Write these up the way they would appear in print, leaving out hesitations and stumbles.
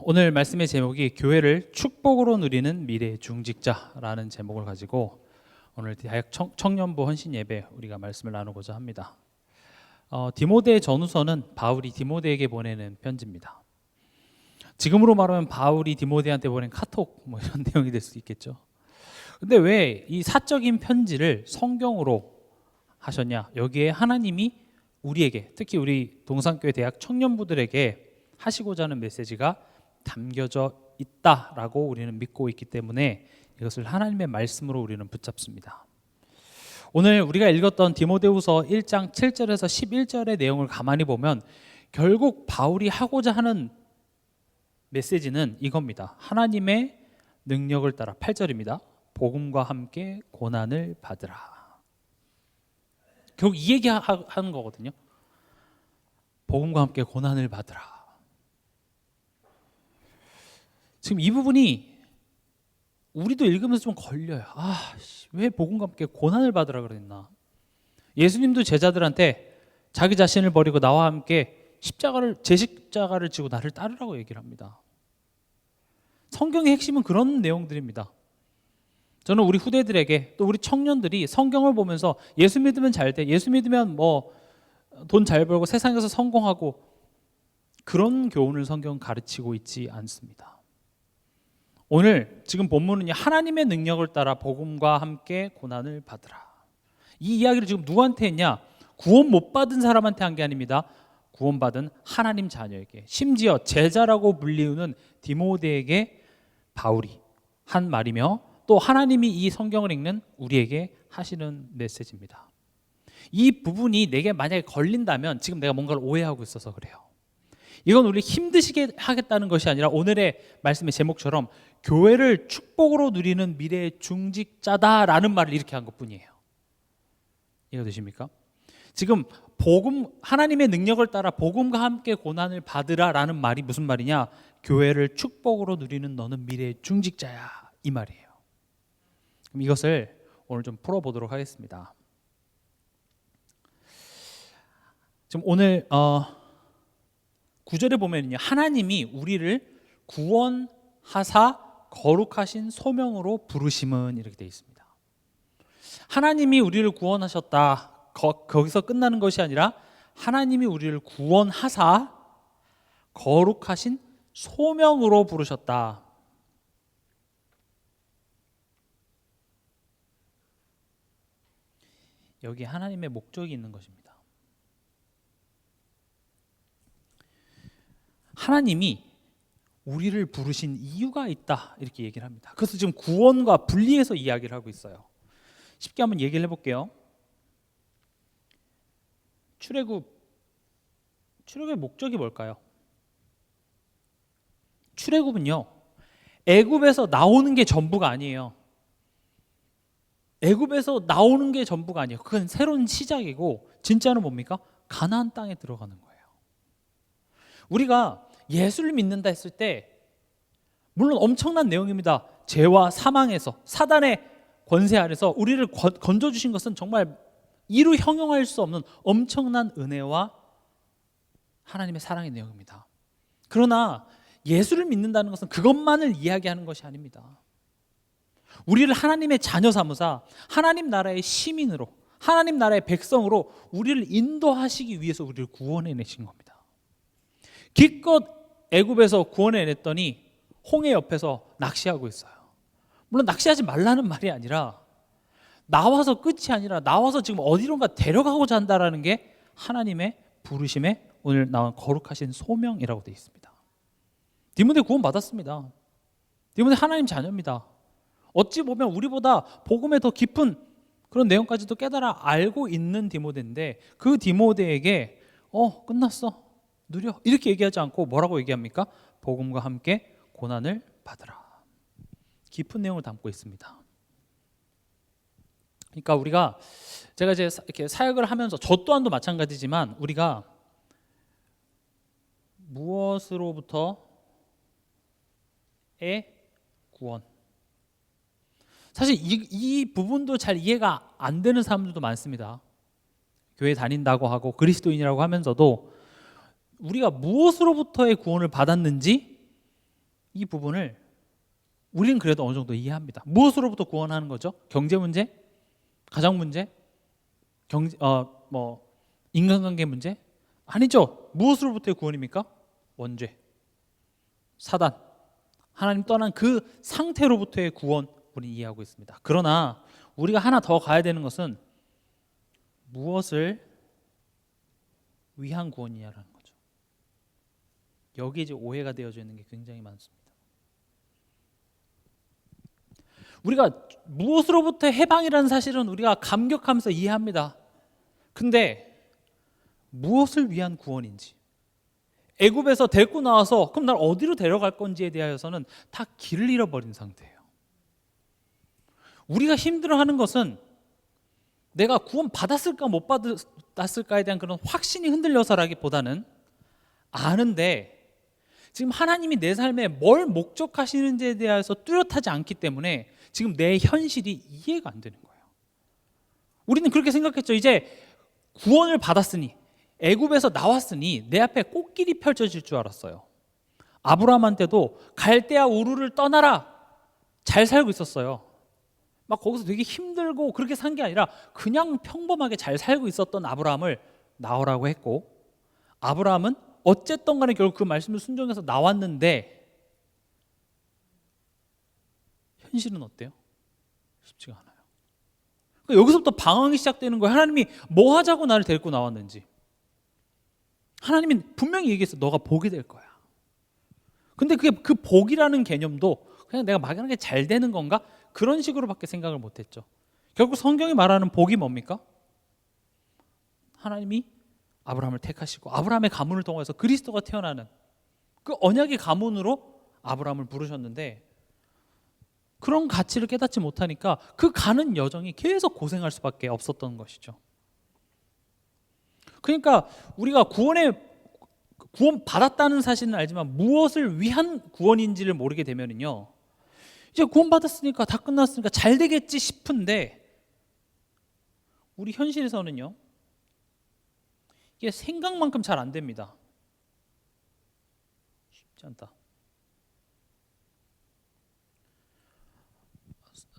오늘 말씀의 제목이 교회를 축복으로 누리는 미래의 중직자라는 제목을 가지고 오늘 대학 청년부 헌신 예배 우리가 말씀을 나누고자 합니다. 디모데 전후서는 바울이 디모데에게 보내는 편지입니다. 지금으로 말하면 바울이 디모데한테 보낸 카톡 이런 내용이 될 수 있겠죠. 근데 왜 이 사적인 편지를 성경으로 하셨냐? 여기에 하나님이 우리에게, 특히 우리 동산교회 대학 청년부들에게 하시고자 하는 메시지가 담겨져 있다라고 우리는 믿고 있기 때문에 이것을 하나님의 말씀으로 우리는 붙잡습니다. 오늘 우리가 읽었던 디모데후서 1장 7절에서 11절의 내용을 가만히 보면 결국 바울이 하고자 하는 메시지는 이겁니다. 하나님의 능력을 따라 8절입니다. 복음과 함께 고난을 받으라. 결국 이 얘기하는 거거든요. 복음과 함께 고난을 받으라. 지금 이 부분이 우리도 읽으면서 좀 걸려요. 왜 복음과 함께 고난을 받으라 그랬나? 예수님도 제자들한테 자기 자신을 버리고 나와 함께 제 십자가를 지고 나를 따르라고 얘기를 합니다. 성경의 핵심은 그런 내용들입니다. 저는 우리 후대들에게 또 우리 청년들이 성경을 보면서 예수 믿으면 잘 돼, 예수 믿으면 돈 잘 벌고 세상에서 성공하고 그런 교훈을 성경은 가르치고 있지 않습니다. 오늘 지금 본문은 하나님의 능력을 따라 복음과 함께 고난을 받으라. 이 이야기를 지금 누구한테 했냐? 구원 못 받은 사람한테 한 게 아닙니다. 구원받은 하나님 자녀에게, 심지어 제자라고 불리우는 디모데에게 바울이 한 말이며 또 하나님이 이 성경을 읽는 우리에게 하시는 메시지입니다. 이 부분이 내게 만약에 걸린다면 지금 내가 뭔가를 오해하고 있어서 그래요. 이건 우리 힘드시게 하겠다는 것이 아니라 오늘의 말씀의 제목처럼 교회를 축복으로 누리는 미래의 중직자다라는 말을 이렇게 한 것뿐이에요. 이해가 되십니까? 지금 하나님의 능력을 따라 복음과 함께 고난을 받으라라는 말이 무슨 말이냐? 교회를 축복으로 누리는 너는 미래의 중직자야, 이 말이에요. 그럼 이것을 오늘 좀 풀어보도록 하겠습니다. 지금 오늘 9절에 보면요, 하나님이 우리를 구원하사 거룩하신 소명으로 부르심은 이렇게 되어 있습니다. 하나님이 우리를 구원하셨다. 거기서 끝나는 것이 아니라 하나님이 우리를 구원하사 거룩하신 소명으로 부르셨다. 여기 하나님의 목적이 있는 것입니다. 하나님이 우리를 부르신 이유가 있다, 이렇게 얘기를 합니다. 그래서 지금 구원과 분리해서 이야기를 하고 있어요. 쉽게 한번 얘기를 해볼게요. 출애굽의 목적이 뭘까요? 출애굽은요, 애굽에서 나오는 게 전부가 아니에요. 애굽에서 나오는 게 전부가 아니에요. 그건 새로운 시작이고 진짜는 뭡니까? 가나안 땅에 들어가는 거예요. 우리가 예수를 믿는다 했을 때 물론 엄청난 내용입니다. 죄와 사망에서, 사단의 권세 아래서 우리를 건져주신 것은 정말 이루 형용할 수 없는 엄청난 은혜와 하나님의 사랑의 내용입니다. 그러나 예수를 믿는다는 것은 그것만을 이야기하는 것이 아닙니다. 우리를 하나님의 자녀 삼으사 하나님 나라의 시민으로, 하나님 나라의 백성으로 우리를 인도하시기 위해서 우리를 구원해내신 겁니다. 기껏 애굽에서 구원해냈더니 홍해 옆에서 낚시하고 있어요. 물론 낚시하지 말라는 말이 아니라 나와서 끝이 아니라 나와서 지금 어디론가 데려가고자 한다는 게 하나님의 부르심에 오늘 나온 거룩하신 소명이라고 되어 있습니다. 디모데 구원 받았습니다. 디모데 하나님 자녀입니다. 어찌 보면 우리보다 복음에 더 깊은 그런 내용까지도 깨달아 알고 있는 디모데인데 그 디모데에게 끝났어, 누려, 이렇게 얘기하지 않고 뭐라고 얘기합니까? 복음과 함께 고난을 받으라. 깊은 내용을 담고 있습니다. 그러니까 제가 이제 이렇게 사역을 하면서 저 또한도 마찬가지지만 우리가 무엇으로부터의 구원, 사실 이 부분도 잘 이해가 안 되는 사람들도 많습니다. 교회 다닌다고 하고 그리스도인이라고 하면서도 우리가 무엇으로부터의 구원을 받았는지 이 부분을 우리는 그래도 어느 정도 이해합니다. 무엇으로부터 구원하는 거죠? 경제 문제? 가정 문제? 인간관계 문제? 아니죠. 무엇으로부터의 구원입니까? 원죄, 사단, 하나님 떠난 그 상태로부터의 구원 우리는 이해하고 있습니다. 그러나 우리가 하나 더 가야 되는 것은 무엇을 위한 구원이냐라는 거죠. 여기에 이제 오해가 되어져 있는 게 굉장히 많습니다. 우리가 무엇으로부터 해방이라는 사실은 우리가 감격하면서 이해합니다. 근데 무엇을 위한 구원인지, 애굽에서 데리고 나와서 그럼 날 어디로 데려갈 건지에 대하여서는 다 길을 잃어버린 상태예요. 우리가 힘들어하는 것은 내가 구원 받았을까 못 받았을까에 대한 그런 확신이 흔들려서라기보다는 아는데 지금 하나님이 내 삶에 뭘 목적하시는지에 대해서 뚜렷하지 않기 때문에 지금 내 현실이 이해가 안 되는 거예요. 우리는 그렇게 생각했죠. 이제 구원을 받았으니, 애굽에서 나왔으니 내 앞에 꽃길이 펼쳐질 줄 알았어요. 아브라함한테도 갈대아 우르를 떠나라, 잘 살고 있었어요. 막 거기서 되게 힘들고 그렇게 산 게 아니라 그냥 평범하게 잘 살고 있었던 아브라함을 나오라고 했고, 아브라함은 어쨌든 간에 결국 그 말씀을 순종해서 나왔는데 현실은 어때요? 쉽지가 않아요. 그러니까 여기서부터 방황이 시작되는 거예요. 하나님이 뭐 하자고 나를 데리고 나왔는지. 하나님이 분명히 얘기했어요. 너가 복이 될 거야. 근데 그게 그 복이라는 개념도 그냥 내가 막연하게 잘 되는 건가? 그런 식으로밖에 생각을 못했죠. 결국 성경이 말하는 복이 뭡니까? 하나님이 아브라함을 택하시고 아브라함의 가문을 통해서 그리스도가 태어나는 그 언약의 가문으로 아브라함을 부르셨는데, 그런 가치를 깨닫지 못하니까 그 가는 여정이 계속 고생할 수밖에 없었던 것이죠. 그러니까 우리가 구원 받았다는 사실은 알지만 무엇을 위한 구원인지를 모르게 되면은요, 이제 구원 받았으니까 다 끝났으니까 잘 되겠지 싶은데 우리 현실에서는요, 이게 생각만큼 잘 안 됩니다. 쉽지 않다.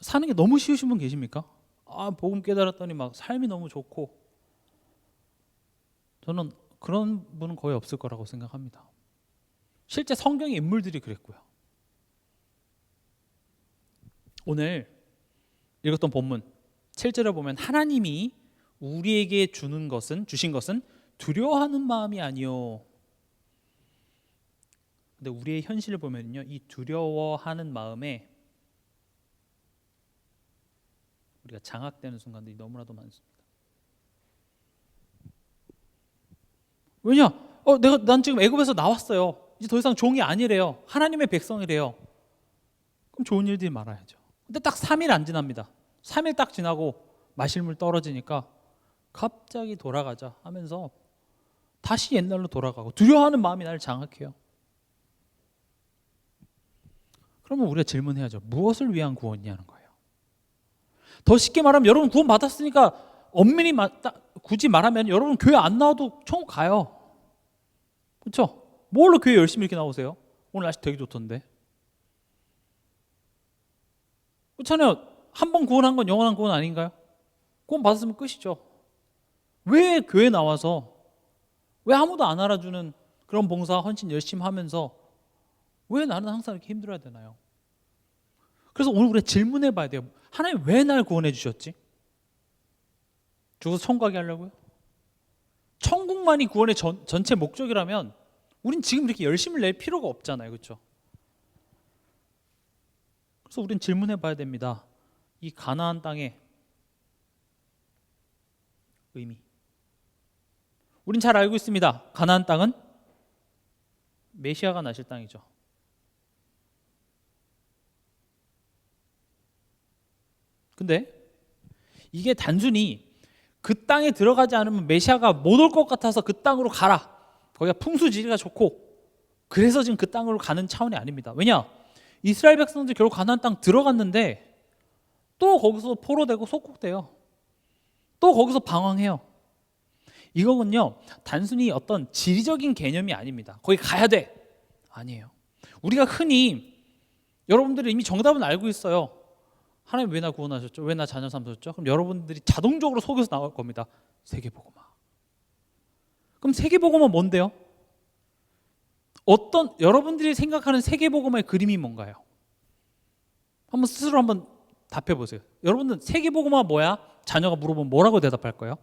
사는 게 너무 쉬우신 분 계십니까? 복음 깨달았더니 막 삶이 너무 좋고, 저는 그런 분은 거의 없을 거라고 생각합니다. 실제 성경의 인물들이 그랬고요. 오늘 읽었던 본문 7절에 보면 하나님이 우리에게 주신 것은 두려워하는 마음이 아니요. 근데 우리의 현실을 보면요, 이 두려워하는 마음에 우리가 장악되는 순간들이 너무나도 많습니다. 왜냐? 난 지금 애굽에서 나왔어요. 이제 더 이상 종이 아니래요. 하나님의 백성이래요. 그럼 좋은 일들이 많아야죠. 근데 딱 3일 안 지납니다. 3일 딱 지나고 마실 물 떨어지니까 갑자기 돌아가자 하면서 다시 옛날로 돌아가고 두려워하는 마음이 나를 장악해요. 그러면 우리가 질문해야죠. 무엇을 위한 구원이냐는 거예요. 더 쉽게 말하면 여러분 구원 받았으니까 엄밀히 굳이 말하면 여러분 교회 안 나와도 천국 가요. 그렇죠? 뭘로 교회 열심히 이렇게 나오세요? 오늘 날씨 되게 좋던데. 그렇잖아요. 한 번 구원한 건 영원한 구원 아닌가요? 구원 받았으면 끝이죠. 왜 교회 나와서, 왜 아무도 안 알아주는 그런 봉사 헌신 열심히 하면서 왜 나는 항상 이렇게 힘들어야 되나요? 그래서 오늘 우리가 질문해 봐야 돼요. 하나님 왜 날 구원해 주셨지? 죽어서 천국 가게 하려고요? 천국만이 구원의 전체 목적이라면 우린 지금 이렇게 열심히 낼 필요가 없잖아요. 그렇죠? 그래서 우린 질문해 봐야 됩니다. 이 가나안 땅의 의미. 우린 잘 알고 있습니다. 가나안 땅은 메시아가 나실 땅이죠. 근데 이게 단순히 그 땅에 들어가지 않으면 메시아가 못 올 것 같아서 그 땅으로 가라, 거기가 풍수지리가 좋고 그래서 지금 그 땅으로 가는 차원이 아닙니다. 왜냐? 이스라엘 백성들 결국 가나안 땅 들어갔는데 또 거기서 포로되고 속국돼요. 또 거기서 방황해요. 이거는요 단순히 어떤 지리적인 개념이 아닙니다. 거기 가야 돼, 아니에요. 우리가 흔히 여러분들이 이미 정답은 알고 있어요. 하나님 왜 나 구원하셨죠? 왜 나 자녀 삼으셨죠? 그럼 여러분들이 자동적으로 속에서 나올 겁니다. 세계복음화. 그럼 세계복음은 뭔데요? 어떤 여러분들이 생각하는 세계복음의 그림이 뭔가요? 한번 스스로 한번 답해 보세요. 여러분들 세계복음화 뭐야? 자녀가 물어보면 뭐라고 대답할 거예요?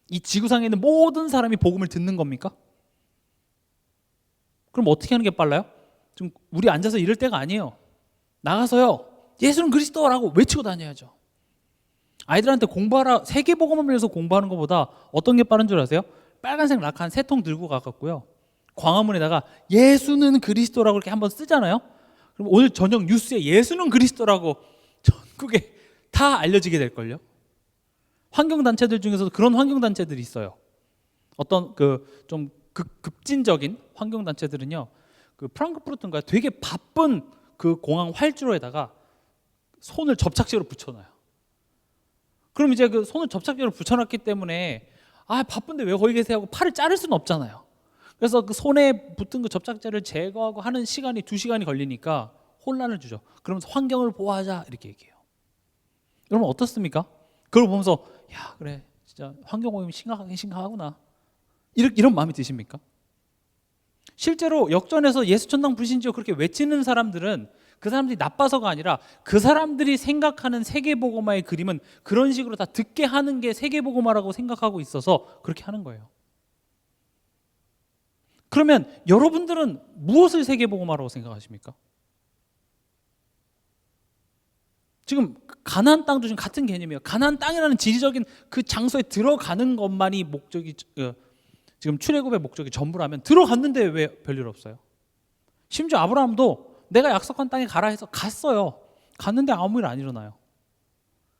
이 지구상에 있는 모든 사람이 복음을 듣는 겁니까? 그럼 어떻게 하는 게 빨라요? 지금 우리 앉아서 이럴 때가 아니에요. 나가서요, 예수는 그리스도라고 외치고 다녀야죠. 아이들한테 공부하라, 세계복음을 위해서 공부하는 것보다 어떤 게 빠른 줄 아세요? 빨간색 락한 3통 들고 가갖고요, 광화문에다가 예수는 그리스도라고 이렇게 한번 쓰잖아요. 그럼 오늘 저녁 뉴스에 예수는 그리스도라고 전국에 다 알려지게 될걸요. 환경단체들 중에서도 그런 환경단체들이 있어요. 어떤 그 좀 급진적인 환경단체들은요, 그 프랑크푸르트인가 되게 바쁜 그 공항 활주로에다가 손을 접착제로 붙여놔요. 그럼 이제 그 손을 접착제로 붙여놨기 때문에 바쁜데 왜 거기 계세요 하고 팔을 자를 수는 없잖아요. 그래서 그 손에 붙은 그 접착제를 제거하고 하는 시간이 2시간이 걸리니까 혼란을 주죠. 그러면서 환경을 보호하자 이렇게 얘기해요. 여러분 어떻습니까? 그걸 보면서 야 그래 진짜 환경오염이 심각하구나 이런 마음이 드십니까? 실제로 역전에서 예수 천당 불신지요 그렇게 외치는 사람들은 그 사람들이 나빠서가 아니라 그 사람들이 생각하는 세계복음화의 그림은 그런 식으로 다 듣게 하는 게 세계복음화라고 생각하고 있어서 그렇게 하는 거예요. 그러면 여러분들은 무엇을 세계복음화라고 생각하십니까? 지금 가나안 땅도 지금 같은 개념이에요. 가나안 땅이라는 지리적인 그 장소에 들어가는 것만이 목적이, 지금 출애굽의 목적이 전부라면 들어갔는데 왜 별일 없어요? 심지어 아브라함도 내가 약속한 땅에 가라 해서 갔어요. 갔는데 아무 일 안 일어나요.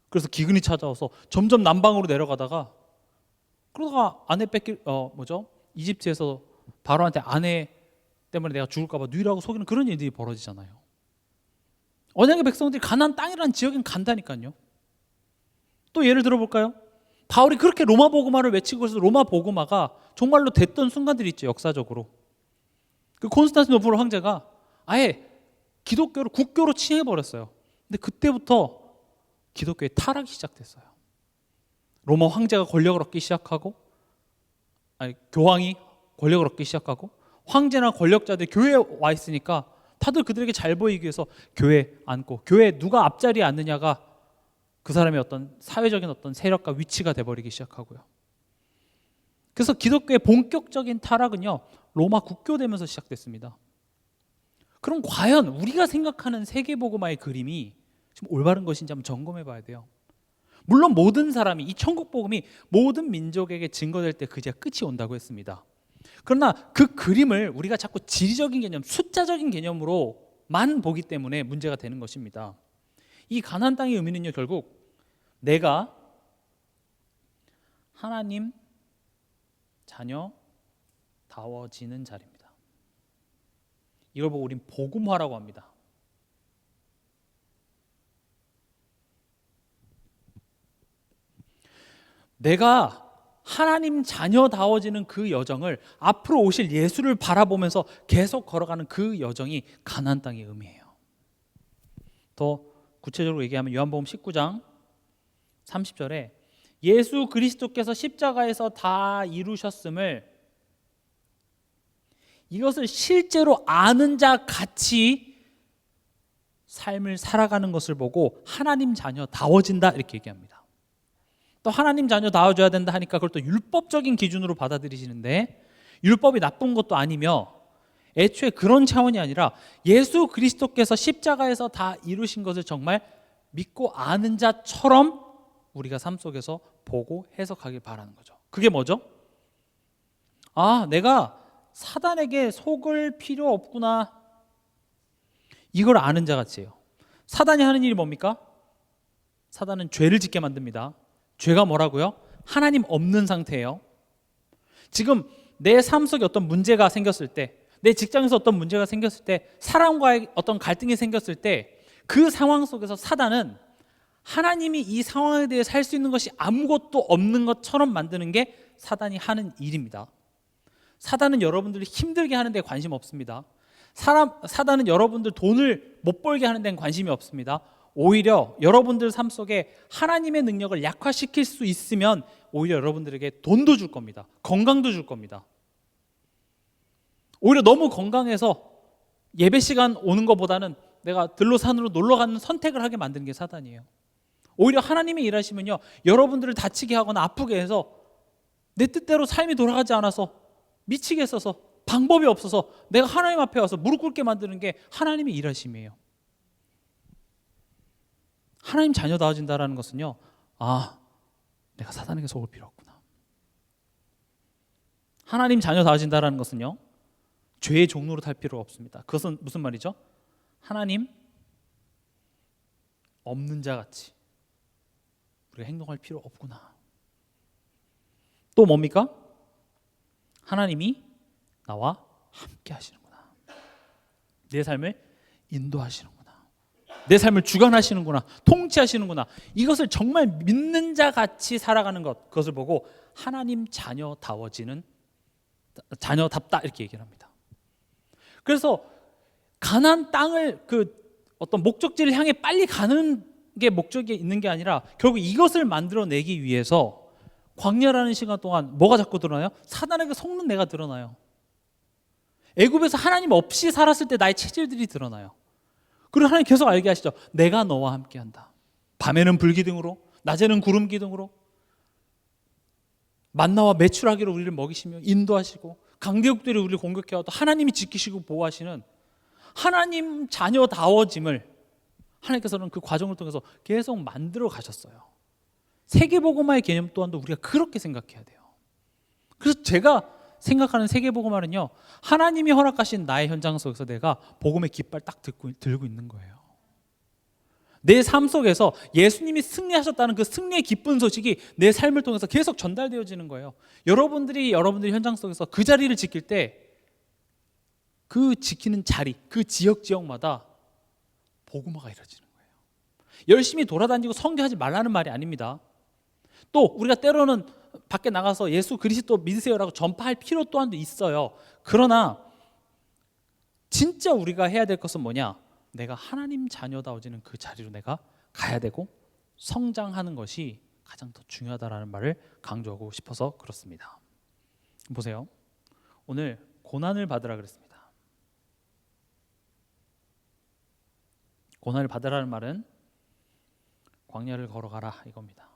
그래서 기근이 찾아와서 점점 남방으로 내려가다가 그러다가 아내 이집트에서 바로한테 아내 때문에 내가 죽을까 봐 누이라고 속이는 그런 일들이 벌어지잖아요. 언약의 백성들이 가나안 땅이라는 지역엔 간다니까요. 또 예를 들어볼까요? 바울이 그렇게 로마 복음화를 외치고 있어서 로마 복음화가 정말로 됐던 순간들이 있죠. 역사적으로 그 콘스탄티노플 황제가 아예 기독교를 국교로 칭해버렸어요. 근데 그때부터 기독교의 타락이 시작됐어요. 로마 황제가 권력을 얻기 시작하고 교황이 권력을 얻기 시작하고 황제나 권력자들이 교회에 와 있으니까 다들 그들에게 잘 보이기 위해서 교회에 앉고 교회에 누가 앞자리에 앉느냐가 그 사람의 어떤 사회적인 어떤 세력과 위치가 돼버리기 시작하고요. 그래서 기독교의 본격적인 타락은요 로마 국교되면서 시작됐습니다. 그럼 과연 우리가 생각하는 세계복음화의 그림이 지금 올바른 것인지 한번 점검해 봐야 돼요. 물론 모든 사람이 이 천국복음이 모든 민족에게 증거될 때 그제야 끝이 온다고 했습니다. 그러나 그 그림을 우리가 자꾸 지리적인 개념, 숫자적인 개념으로만 보기 때문에 문제가 되는 것입니다. 이 가나안 땅의 의미는요 결국 내가 하나님 자녀다워지는 자리입니다. 이걸 보고 우린 복음화라고 합니다. 내가 하나님 자녀다워지는 그 여정을 앞으로 오실 예수를 바라보면서 계속 걸어가는 그 여정이 가나안 땅의 의미예요. 더 구체적으로 얘기하면 요한복음 19장 30절에 예수 그리스도께서 십자가에서 다 이루셨음을 이것을 실제로 아는 자 같이 삶을 살아가는 것을 보고 하나님 자녀다워진다 이렇게 얘기합니다. 또 하나님 자녀다워져야 된다 하니까 그걸 또 율법적인 기준으로 받아들이시는데 율법이 나쁜 것도 아니며 애초에 그런 차원이 아니라 예수 그리스도께서 십자가에서 다 이루신 것을 정말 믿고 아는 자처럼 우리가 삶 속에서 보고 해석하길 바라는 거죠. 그게 뭐죠? 내가 사단에게 속을 필요 없구나 이걸 아는 자 같이요. 사단이 하는 일이 뭡니까? 사단은 죄를 짓게 만듭니다. 죄가 뭐라고요? 하나님 없는 상태예요. 지금 내 삶 속에 어떤 문제가 생겼을 때, 내 직장에서 어떤 문제가 생겼을 때, 사람과의 어떤 갈등이 생겼을 때 그 상황 속에서 사단은 하나님이 이 상황에 대해 살 수 있는 것이 아무것도 없는 것처럼 만드는 게 사단이 하는 일입니다. 사단은 여러분들이 힘들게 하는 데 관심 없습니다. 사단은 여러분들 돈을 못 벌게 하는 데는 관심이 없습니다. 오히려 여러분들 삶 속에 하나님의 능력을 약화시킬 수 있으면 오히려 여러분들에게 돈도 줄 겁니다. 건강도 줄 겁니다. 오히려 너무 건강해서 예배 시간 오는 것보다는 내가 들로 산으로 놀러 가는 선택을 하게 만드는 게 사단이에요. 오히려 하나님이 일하시면요, 여러분들을 다치게 하거나 아프게 해서 내 뜻대로 삶이 돌아가지 않아서 미치게 했어서 방법이 없어서 내가 하나님 앞에 와서 무릎 꿇게 만드는 게 하나님의 일하심이에요. 하나님 자녀다워진다라는 것은요, 내가 사단에게 속을 필요 없구나. 하나님 자녀다워진다라는 것은요, 죄의 종로로 탈 필요가 없습니다. 그것은 무슨 말이죠? 하나님 없는 자 같이 우리가 행동할 필요 없구나. 또 뭡니까? 하나님이 나와 함께 하시는구나. 내 삶을 인도하시는구나. 내 삶을 주관하시는구나. 통치하시는구나. 이것을 정말 믿는 자 같이 살아가는 것, 그것을 보고 하나님 자녀답다 이렇게 얘기를 합니다. 그래서 가나안 땅을 어떤 목적지를 향해 빨리 가는 게 목적이 있는 게 아니라 결국 이것을 만들어내기 위해서 광야라는 시간 동안 뭐가 자꾸 드러나요? 사단에게 속는 내가 드러나요. 애굽에서 하나님 없이 살았을 때 나의 체질들이 드러나요. 그리고 하나님 계속 알게 하시죠. 내가 너와 함께한다. 밤에는 불기둥으로, 낮에는 구름기둥으로, 만나와 메추라기로 우리를 먹이시며 인도하시고, 강대국들이 우리를 공격해와도 하나님이 지키시고 보호하시는 하나님 자녀다워짐을 하나님께서는 그 과정을 통해서 계속 만들어 가셨어요. 세계복음화의 개념 또한도 우리가 그렇게 생각해야 돼요. 그래서 제가 생각하는 세계복음화는요, 하나님이 허락하신 나의 현장 속에서 내가 복음의 깃발 딱 들고 있는 거예요. 내 삶 속에서 예수님이 승리하셨다는 그 승리의 기쁜 소식이 내 삶을 통해서 계속 전달되어지는 거예요. 여러분들이 현장 속에서 그 자리를 지킬 때 그 지키는 자리, 그 지역마다 복음화가 이루어지는 거예요. 열심히 돌아다니고 선교하지 말라는 말이 아닙니다. 또 우리가 때로는 밖에 나가서 예수 그리스도 믿으세요라고 전파할 필요 또한도 있어요. 그러나 진짜 우리가 해야 될 것은 뭐냐? 내가 하나님 자녀다워지는 그 자리로 내가 가야 되고 성장하는 것이 가장 더 중요하다라는 말을 강조하고 싶어서 그렇습니다. 보세요. 오늘 고난을 받으라 그랬습니다. 고난을 받으라는 말은 광야를 걸어가라 이겁니다.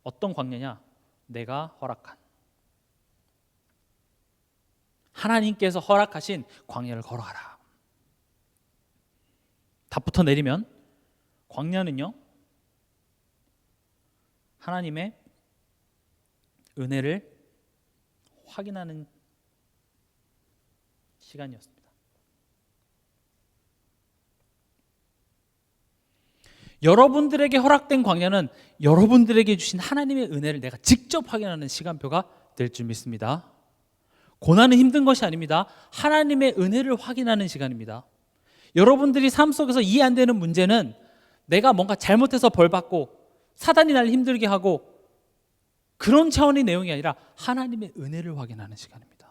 어떤 광야냐? 내가 허락한, 하나님께서 허락하신 광야를 걸어가라. 답부터 내리면 광야는요, 하나님의 은혜를 확인하는 시간이었습니다. 여러분들에게 허락된 광야는 여러분들에게 주신 하나님의 은혜를 내가 직접 확인하는 시간표가 될 줄 믿습니다. 고난은 힘든 것이 아닙니다. 하나님의 은혜를 확인하는 시간입니다. 여러분들이 삶 속에서 이해 안 되는 문제는 내가 뭔가 잘못해서 벌받고 사단이 나를 힘들게 하고 그런 차원의 내용이 아니라 하나님의 은혜를 확인하는 시간입니다.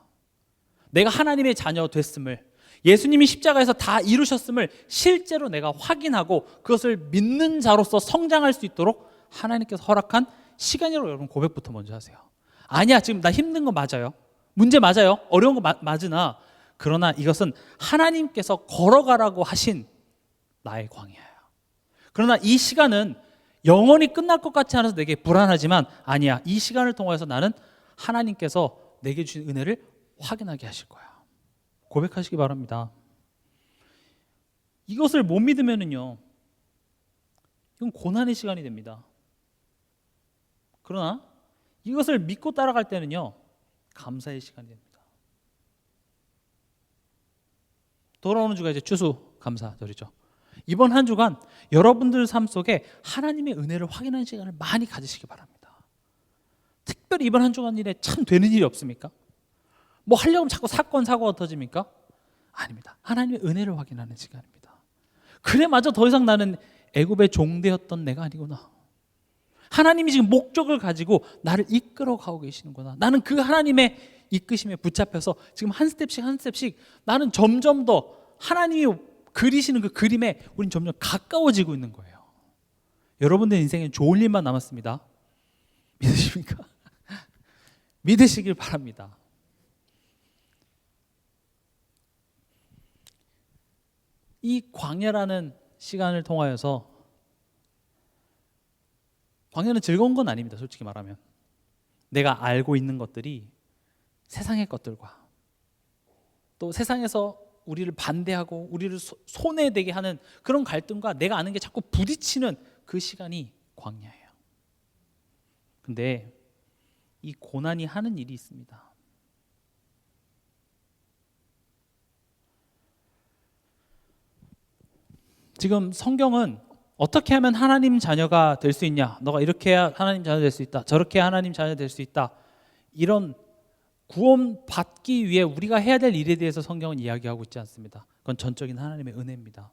내가 하나님의 자녀 됐음을, 예수님이 십자가에서 다 이루셨음을 실제로 내가 확인하고 그것을 믿는 자로서 성장할 수 있도록 하나님께서 허락한 시간이라고 여러분 고백부터 먼저 하세요. 아니야, 지금 나 힘든 거 맞아요. 문제 맞아요. 어려운 거 맞으나 그러나 이것은 하나님께서 걸어가라고 하신 나의 광야예요. 그러나 이 시간은 영원히 끝날 것 같지 않아서 내게 불안하지만 아니야, 이 시간을 통해서 나는 하나님께서 내게 주신 은혜를 확인하게 하실 거야. 고백하시기 바랍니다. 이것을 못 믿으면은요, 이건 고난의 시간이 됩니다. 그러나 이것을 믿고 따라갈 때는요, 감사의 시간이 됩니다. 돌아오는 주가 이제 추수감사절이죠. 이번 한 주간 여러분들 삶 속에 하나님의 은혜를 확인하는 시간을 많이 가지시기 바랍니다. 특별히 이번 한 주간 일에 참 되는 일이 없습니까? 뭐 하려고 하면 자꾸 사건 사고가 터집니까? 아닙니다. 하나님의 은혜를 확인하는 시간입니다. 그래마저 더 이상 나는 애굽의 종되었던 내가 아니구나. 하나님이 지금 목적을 가지고 나를 이끌어 가고 계시는구나. 나는 그 하나님의 이끄심에 붙잡혀서 지금 한 스텝씩 한 스텝씩 나는 점점 더 하나님이 그리시는 그 그림에 우린 점점 가까워지고 있는 거예요. 여러분들 인생에 좋은 일만 남았습니다. 믿으십니까? 믿으시길 바랍니다. 이 광야라는 시간을 통하여서, 광야는 즐거운 건 아닙니다. 솔직히 말하면 내가 알고 있는 것들이 세상의 것들과 또 세상에서 우리를 반대하고 우리를 손해되게 하는 그런 갈등과 내가 아는 게 자꾸 부딪히는 그 시간이 광야예요. 근데 이 고난이 하는 일이 있습니다. 지금 성경은 어떻게 하면 하나님 자녀가 될 수 있냐, 너가 이렇게 해야 하나님 자녀 될 수 있다, 저렇게 해야 하나님 자녀 될 수 있다, 이런 구원받기 위해 우리가 해야 될 일에 대해서 성경은 이야기하고 있지 않습니다. 그건 전적인 하나님의 은혜입니다.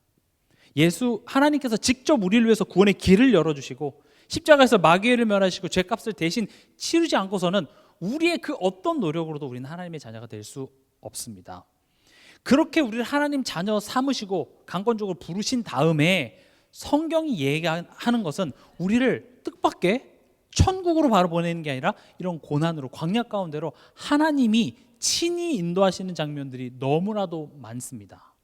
하나님께서 직접 우리를 위해서 구원의 길을 열어주시고 십자가에서 마귀를 멸하시고 죄값을 대신 치르지 않고서는 우리의 그 어떤 노력으로도 우리는 하나님의 자녀가 될 수 없습니다. 그렇게 우리를 하나님 자녀 삼으시고 강권적으로 부르신 다음에 성경이 얘기하는 것은 우리를 뜻밖의 천국으로 바로 보내는 게 아니라 이런 고난으로, 광야 가운데로 하나님이 친히 인도하시는 장면들이 너무나도 많습니다.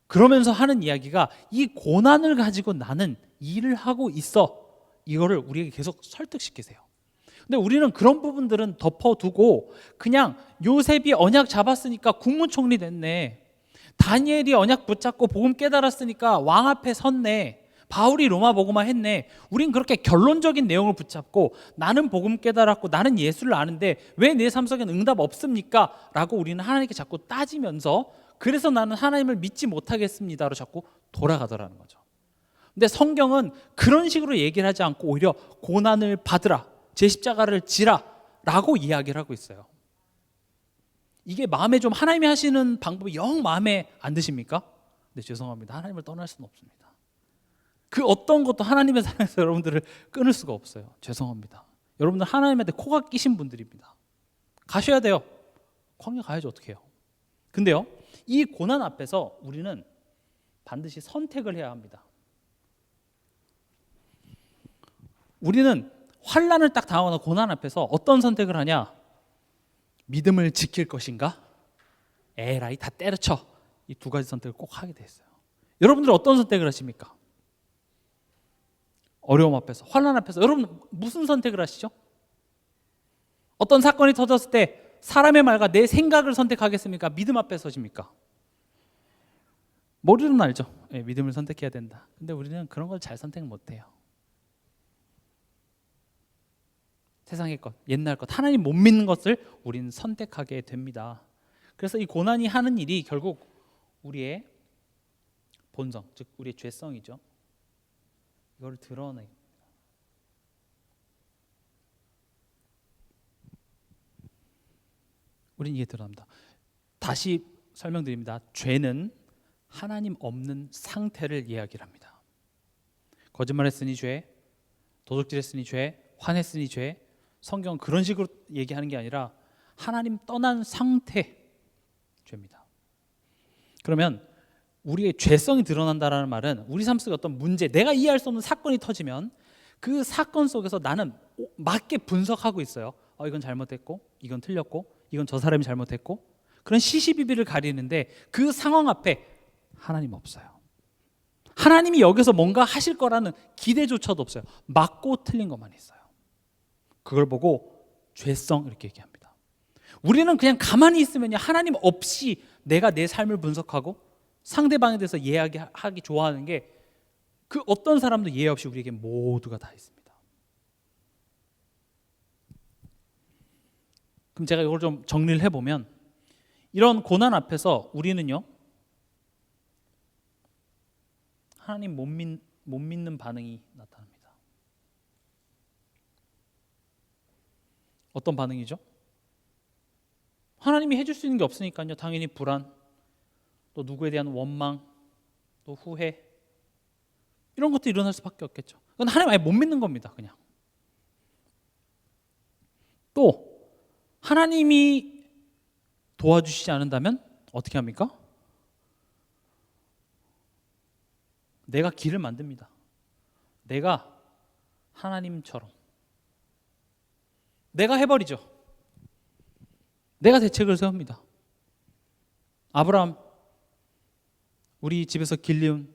그러면서 하는 이야기가 이 고난을 가지고 나는 일을 하고 있어, 이거를 우리에게 계속 설득시키세요. 근데 우리는 그런 부분들은 덮어두고 그냥 요셉이 언약 잡았으니까 국무총리 됐네, 다니엘이 언약 붙잡고 복음 깨달았으니까 왕 앞에 섰네, 바울이 로마 복음화 했네, 우린 그렇게 결론적인 내용을 붙잡고 나는 복음 깨달았고 나는 예수를 아는데 왜 내 삶 속엔 응답 없습니까? 라고 우리는 하나님께 자꾸 따지면서 그래서 나는 하나님을 믿지 못하겠습니다로 자꾸 돌아가더라는 거죠. 근데 성경은 그런 식으로 얘기를 하지 않고 오히려 고난을 받으라, 제 십자가를 지라 라고 이야기를 하고 있어요. 이게 마음에 좀, 하나님이 하시는 방법이 영 마음에 안 드십니까? 네, 죄송합니다. 하나님을 떠날 수는 없습니다. 그 어떤 것도 하나님의 사랑에서 여러분들을 끊을 수가 없어요. 죄송합니다. 여러분들 하나님한테 코가 끼신 분들입니다. 가셔야 돼요. 광야 가야지 어떻게 해요. 근데요, 이 고난 앞에서 우리는 반드시 선택을 해야 합니다. 우리는 환난을 딱 당하거나 고난 앞에서 어떤 선택을 하냐? 믿음을 지킬 것인가? 에라이 다 때려쳐. 이 두 가지 선택을 꼭 하게 돼 있어요. 여러분들 어떤 선택을 하십니까? 어려움 앞에서, 환난 앞에서 여러분 무슨 선택을 하시죠? 어떤 사건이 터졌을 때 사람의 말과 내 생각을 선택하겠습니까? 믿음 앞에 서십니까? 머리로는 알죠. 네, 믿음을 선택해야 된다. 근데 우리는 그런 걸 잘 선택 못해요. 세상의 것, 옛날 것, 하나님 못 믿는 것을 우리는 선택하게 됩니다. 그래서 이 고난이 하는 일이 결국 우리의 본성, 즉 우리의 죄성이죠. 이걸 드러내요. 우리는 이게 드러납니다. 다시 설명드립니다. 죄는 하나님 없는 상태를 이야기를 합니다. 거짓말했으니 죄, 도둑질했으니 죄, 화냈으니 죄. 성경은 그런 식으로 얘기하는 게 아니라 하나님 떠난 상태 죄입니다. 그러면 우리의 죄성이 드러난다는 말은 우리 삶 속에 어떤 문제, 내가 이해할 수 없는 사건이 터지면 그 사건 속에서 나는 맞게 분석하고 있어요. 이건 잘못했고, 이건 틀렸고, 이건 저 사람이 잘못했고, 그런 시시비비를 가리는데 그 상황 앞에 하나님 없어요. 하나님이 여기서 뭔가 하실 거라는 기대조차도 없어요. 맞고 틀린 것만 있어요. 그걸 보고 죄성 이렇게 얘기합니다. 우리는 그냥 가만히 있으면 하나님 없이 내가 내 삶을 분석하고 상대방에 대해서 이야기하기 좋아하는 게, 그 어떤 사람도 예외 없이 우리에게 모두가 다 있습니다. 그럼 제가 이걸 좀 정리를 해보면, 이런 고난 앞에서 우리는요 하나님 못 믿는 반응이 나타납니다. 어떤 반응이죠? 하나님이 해줄 수 있는 게 없으니까요. 당연히 불안, 또 누구에 대한 원망, 또 후회, 이런 것도 일어날 수밖에 없겠죠. 그건 하나님 아예 못 믿는 겁니다. 그냥. 또 하나님이 도와주시지 않는다면 어떻게 합니까? 내가 길을 만듭니다. 내가 하나님처럼 내가 해버리죠. 내가 대책을 세웁니다. 아브라함, 우리 집에서 길리운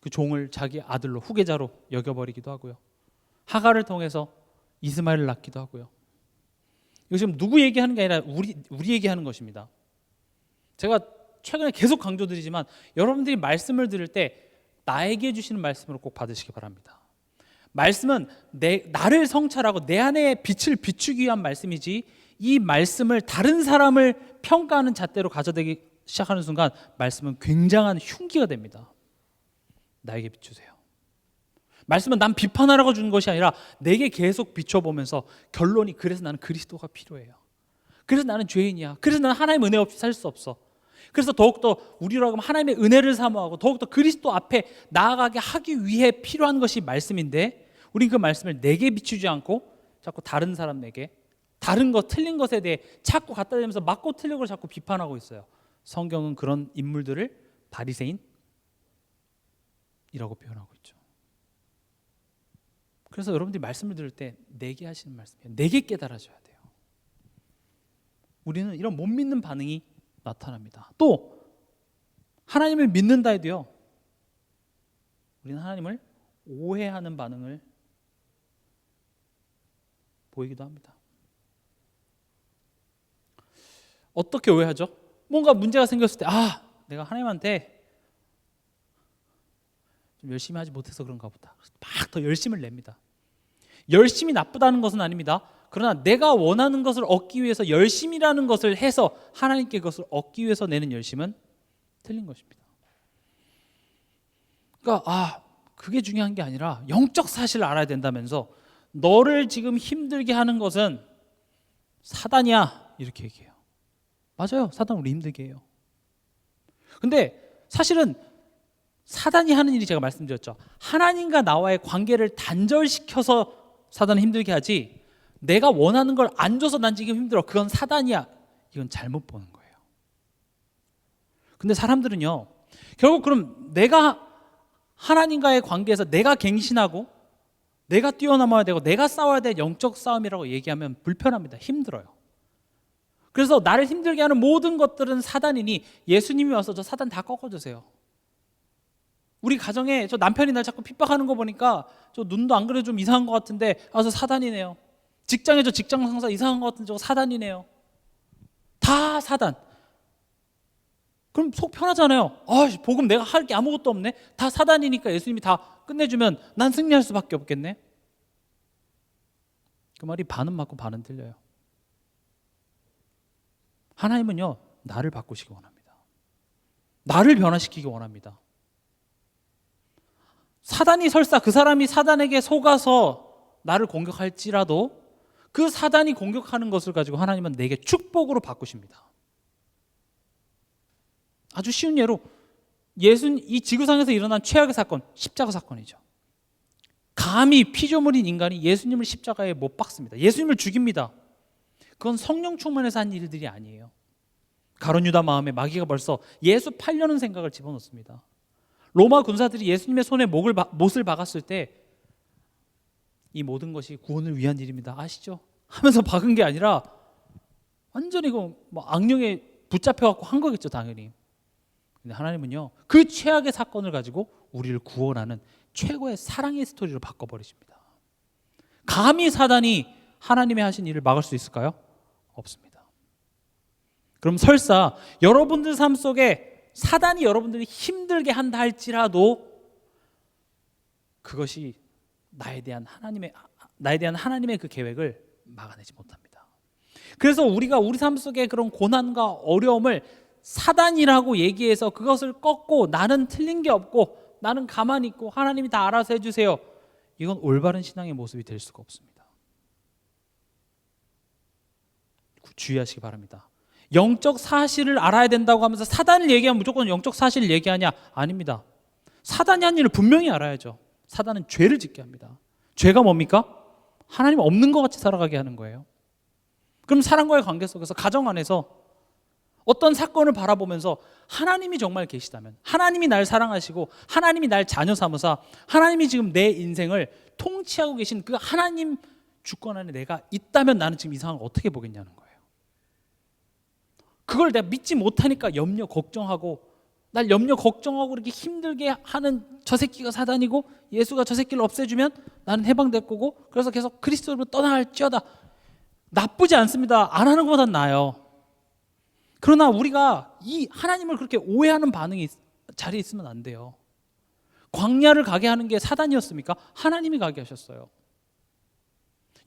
그 종을 자기 아들로, 후계자로 여겨버리기도 하고요. 하갈을 통해서 이스마엘을 낳기도 하고요. 이거 지금 누구 얘기하는 게 아니라 우리 얘기하는 것입니다. 제가 최근에 계속 강조드리지만 여러분들이 말씀을 들을 때 나에게 주시는 말씀으로 꼭 받으시기 바랍니다. 말씀은 나를 성찰하고 내 안에 빛을 비추기 위한 말씀이지, 이 말씀을 다른 사람을 평가하는 잣대로 가져대기 시작하는 순간 말씀은 굉장한 흉기가 됩니다. 나에게 비추세요. 말씀은 난 비판하라고 주는 것이 아니라 내게 계속 비춰보면서 결론이, 그래서 나는 그리스도가 필요해요. 그래서 나는 죄인이야. 그래서 나는 하나님의 은혜 없이 살 수 없어. 그래서 더욱더 우리로 하여금 하나님의 은혜를 사모하고 더욱더 그리스도 앞에 나아가게 하기 위해 필요한 것이 말씀인데, 우린 그 말씀을 내게 비추지 않고 자꾸 다른 사람에게, 다른 것, 틀린 것에 대해 자꾸 갖다 대면서 맞고 틀린 걸 자꾸 비판하고 있어요. 성경은 그런 인물들을 바리새인이라고 표현하고 있죠. 그래서 여러분들이 말씀을 들을 때 내게 하시는 말씀이에요. 내게 깨달아져야 돼요. 우리는 이런 못 믿는 반응이 나타납니다. 또 하나님을 믿는다 해도요, 우리는 하나님을 오해하는 반응을 보이기도 합니다. 어떻게 오해하죠? 뭔가 문제가 생겼을 때, 내가 하나님한테 좀 열심히 하지 못해서 그런가 보다. 막 더 열심을 냅니다. 열심히 나쁘다는 것은 아닙니다. 그러나 내가 원하는 것을 얻기 위해서 열심이라는 것을 해서 하나님께 그것을 얻기 위해서 내는 열심은 틀린 것입니다. 그러니까 그게 중요한 게 아니라 영적 사실을 알아야 된다면서 너를 지금 힘들게 하는 것은 사단이야, 이렇게 얘기해요. 맞아요. 사단 우리 힘들게 해요. 근데 사실은 사단이 하는 일이, 제가 말씀드렸죠, 하나님과 나와의 관계를 단절시켜서 사단을 힘들게 하지, 내가 원하는 걸 안 줘서 난 지금 힘들어, 그건 사단이야, 이건 잘못 보는 거예요. 근데 사람들은요, 결국 그럼 내가 하나님과의 관계에서 내가 갱신하고 내가 뛰어넘어야 되고 내가 싸워야 될 영적 싸움이라고 얘기하면 불편합니다. 힘들어요. 그래서 나를 힘들게 하는 모든 것들은 사단이니 예수님이 와서 저 사단 다 꺾어주세요. 우리 가정에 저 남편이 날 자꾸 핍박하는 거 보니까 저 눈도 안 그래도 좀 이상한 것 같은데, 저 사단이네요. 직장에 저 직장 상사 이상한 것 같은데 저거 사단이네요. 다 사단. 그럼 속 편하잖아요. 복음 내가 할 게 아무것도 없네. 다 사단이니까 예수님이 다 끝내주면 난 승리할 수밖에 없겠네. 그 말이 반은 맞고 반은 틀려요. 하나님은요, 나를 바꾸시기 원합니다. 나를 변화시키기 원합니다. 사단이 설사 그 사람이 사단에게 속아서 나를 공격할지라도 그 사단이 공격하는 것을 가지고 하나님은 내게 축복으로 바꾸십니다. 아주 쉬운 예로 이 지구상에서 일어난 최악의 사건, 십자가 사건이죠. 감히 피조물인 인간이 예수님을 십자가에 못 박습니다. 예수님을 죽입니다. 그건 성령 충만해서 한 일들이 아니에요. 가룟 유다 마음에 마귀가 벌써 예수 팔려는 생각을 집어넣습니다. 로마 군사들이 예수님의 손에 못을 박았을 때 이 모든 것이 구원을 위한 일입니다, 아시죠? 하면서 박은 게 아니라 완전히 악령에 붙잡혀갖고 한 거겠죠, 당연히. 근데 하나님은요, 그 최악의 사건을 가지고 우리를 구원하는 최고의 사랑의 스토리로 바꿔버리십니다. 감히 사단이 하나님의 하신 일을 막을 수 있을까요? 없습니다. 그럼 설사 여러분들 삶 속에 사단이 여러분들이 힘들게 한다 할지라도 그것이 나에 대한 하나님의 그 계획을 막아내지 못합니다. 그래서 우리가 우리 삶 속에 그런 고난과 어려움을 사단이라고 얘기해서 그것을 꺾고 나는 틀린 게 없고 나는 가만히 있고 하나님이 다 알아서 해주세요, 이건 올바른 신앙의 모습이 될 수가 없습니다. 주의하시기 바랍니다. 영적 사실을 알아야 된다고 하면서 사단을 얘기하면 무조건 영적 사실을 얘기하냐? 아닙니다. 사단이 한 일을 분명히 알아야죠. 사단은 죄를 짓게 합니다. 죄가 뭡니까? 하나님 없는 것 같이 살아가게 하는 거예요. 그럼 사랑과의 관계 속에서 가정 안에서 어떤 사건을 바라보면서 하나님이 정말 계시다면, 하나님이 날 사랑하시고 하나님이 날 자녀 삼으사 하나님이 지금 내 인생을 통치하고 계신 그 하나님 주권 안에 내가 있다면 나는 지금 이 상황을 어떻게 보겠냐는 거예요. 그걸 내가 믿지 못하니까 염려 걱정하고, 날 염려 걱정하고 이렇게 힘들게 하는 저 새끼가 사단이고 예수가 저 새끼를 없애주면 나는 해방될 거고, 그래서 계속 그리스도로 떠나갈지어다. 나쁘지 않습니다. 안 하는 것보단 나아요. 그러나 우리가 이 하나님을 그렇게 오해하는 반응이 자리에 있으면 안 돼요. 광야를 가게 하는 게 사단이었습니까? 하나님이 가게 하셨어요.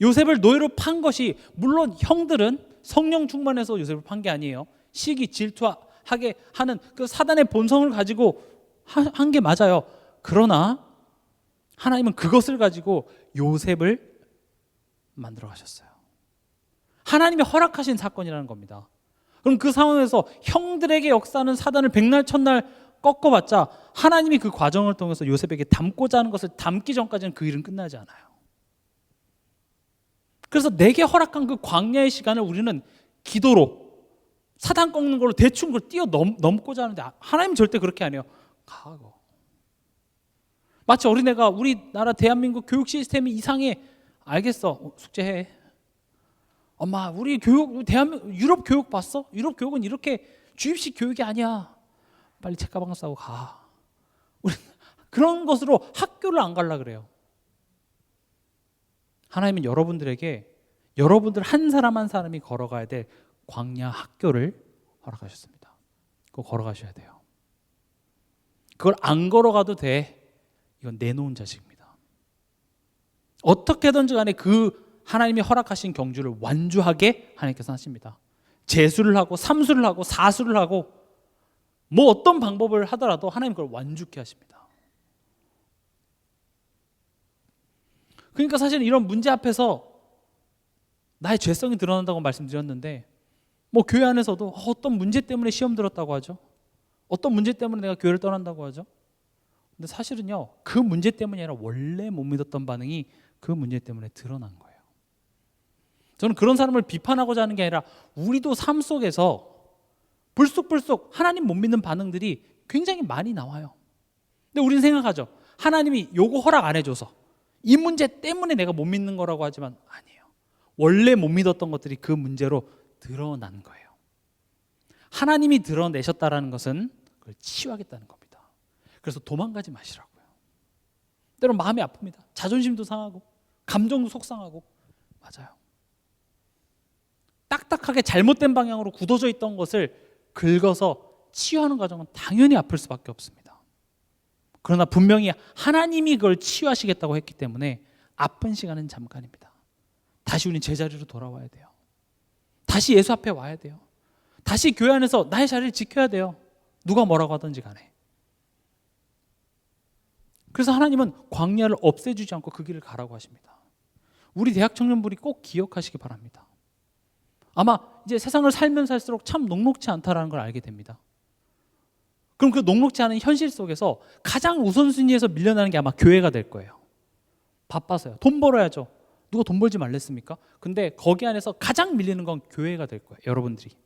요셉을 노예로 판 것이, 물론 형들은 성령 충만해서 요셉을 판 게 아니에요. 시기 질투하게 하는 그 사단의 본성을 가지고 한 게 맞아요. 그러나 하나님은 그것을 가지고 요셉을 만들어 가셨어요. 하나님이 허락하신 사건이라는 겁니다. 그럼 그 상황에서 형들에게 역사하는 사단을 백날 첫날 꺾어봤자 하나님이 그 과정을 통해서 요셉에게 담고자 하는 것을 담기 전까지는 그 일은 끝나지 않아요. 그래서 내게 허락한 그 광야의 시간을 우리는 기도로, 사단 꺾는 걸로 대충 그걸 뛰어넘고자 하는데 하나님은 절대 그렇게 안 해요. 가고. 마치 어린애가 우리나라 대한민국 교육 시스템이 이상해. 알겠어. 숙제해. 엄마, 우리 교육, 유럽 교육 봤어? 유럽 교육은 이렇게 주입식 교육이 아니야. 빨리 책가방 싸고 가. 우리 그런 것으로 학교를 안 가려고 그래요. 하나님은 여러분들에게 여러분들 한 사람 한 사람이 걸어가야 될 광야 학교를 허락하셨습니다. 그거 걸어가셔야 돼요. 그걸 안 걸어가도 돼. 이건 내놓은 자식입니다. 어떻게든지 간에 그 하나님이 허락하신 경주를 완주하게 하나님께서 하십니다. 재수를 하고 삼수를 하고 사수를 하고 뭐 어떤 방법을 하더라도 하나님 그걸 완주케 하십니다. 그러니까 사실은 이런 문제 앞에서 나의 죄성이 드러난다고 말씀드렸는데, 뭐 교회 안에서도 어떤 문제 때문에 시험 들었다고 하죠. 어떤 문제 때문에 내가 교회를 떠난다고 하죠. 근데 사실은요, 그 문제 때문이 아니라 원래 못 믿었던 반응이 그 문제 때문에 드러난 거예요. 저는 그런 사람을 비판하고자 하는 게 아니라 우리도 삶 속에서 불쑥불쑥 하나님 못 믿는 반응들이 굉장히 많이 나와요. 근데 우리는 생각하죠. 하나님이 요거 허락 안 해줘서 이 문제 때문에 내가 못 믿는 거라고 하지만 아니에요. 원래 못 믿었던 것들이 그 문제로 드러난 거예요. 하나님이 드러내셨다라는 것은 그걸 치유하겠다는 겁니다. 그래서 도망가지 마시라고요. 때로는 마음이 아픕니다. 자존심도 상하고 감정도 속상하고. 맞아요. 딱딱하게 잘못된 방향으로 굳어져 있던 것을 긁어서 치유하는 과정은 당연히 아플 수밖에 없습니다. 그러나 분명히 하나님이 그걸 치유하시겠다고 했기 때문에 아픈 시간은 잠깐입니다. 다시 우리는 제자리로 돌아와야 돼요. 다시 예수 앞에 와야 돼요. 다시 교회 안에서 나의 자리를 지켜야 돼요. 누가 뭐라고 하든지 간에. 그래서 하나님은 광야를 없애주지 않고 그 길을 가라고 하십니다. 우리 대학 청년분이 꼭 기억하시기 바랍니다. 아마 이제 세상을 살면 살수록 참 녹록지 않다라는 걸 알게 됩니다. 그럼 그 녹록지 않은 현실 속에서 가장 우선순위에서 밀려나는 게 아마 교회가 될 거예요. 바빠서요. 돈 벌어야죠. 누가 돈 벌지 말랬습니까? 근데 거기 안에서 가장 밀리는 건 교회가 될 거예요. 여러분들이.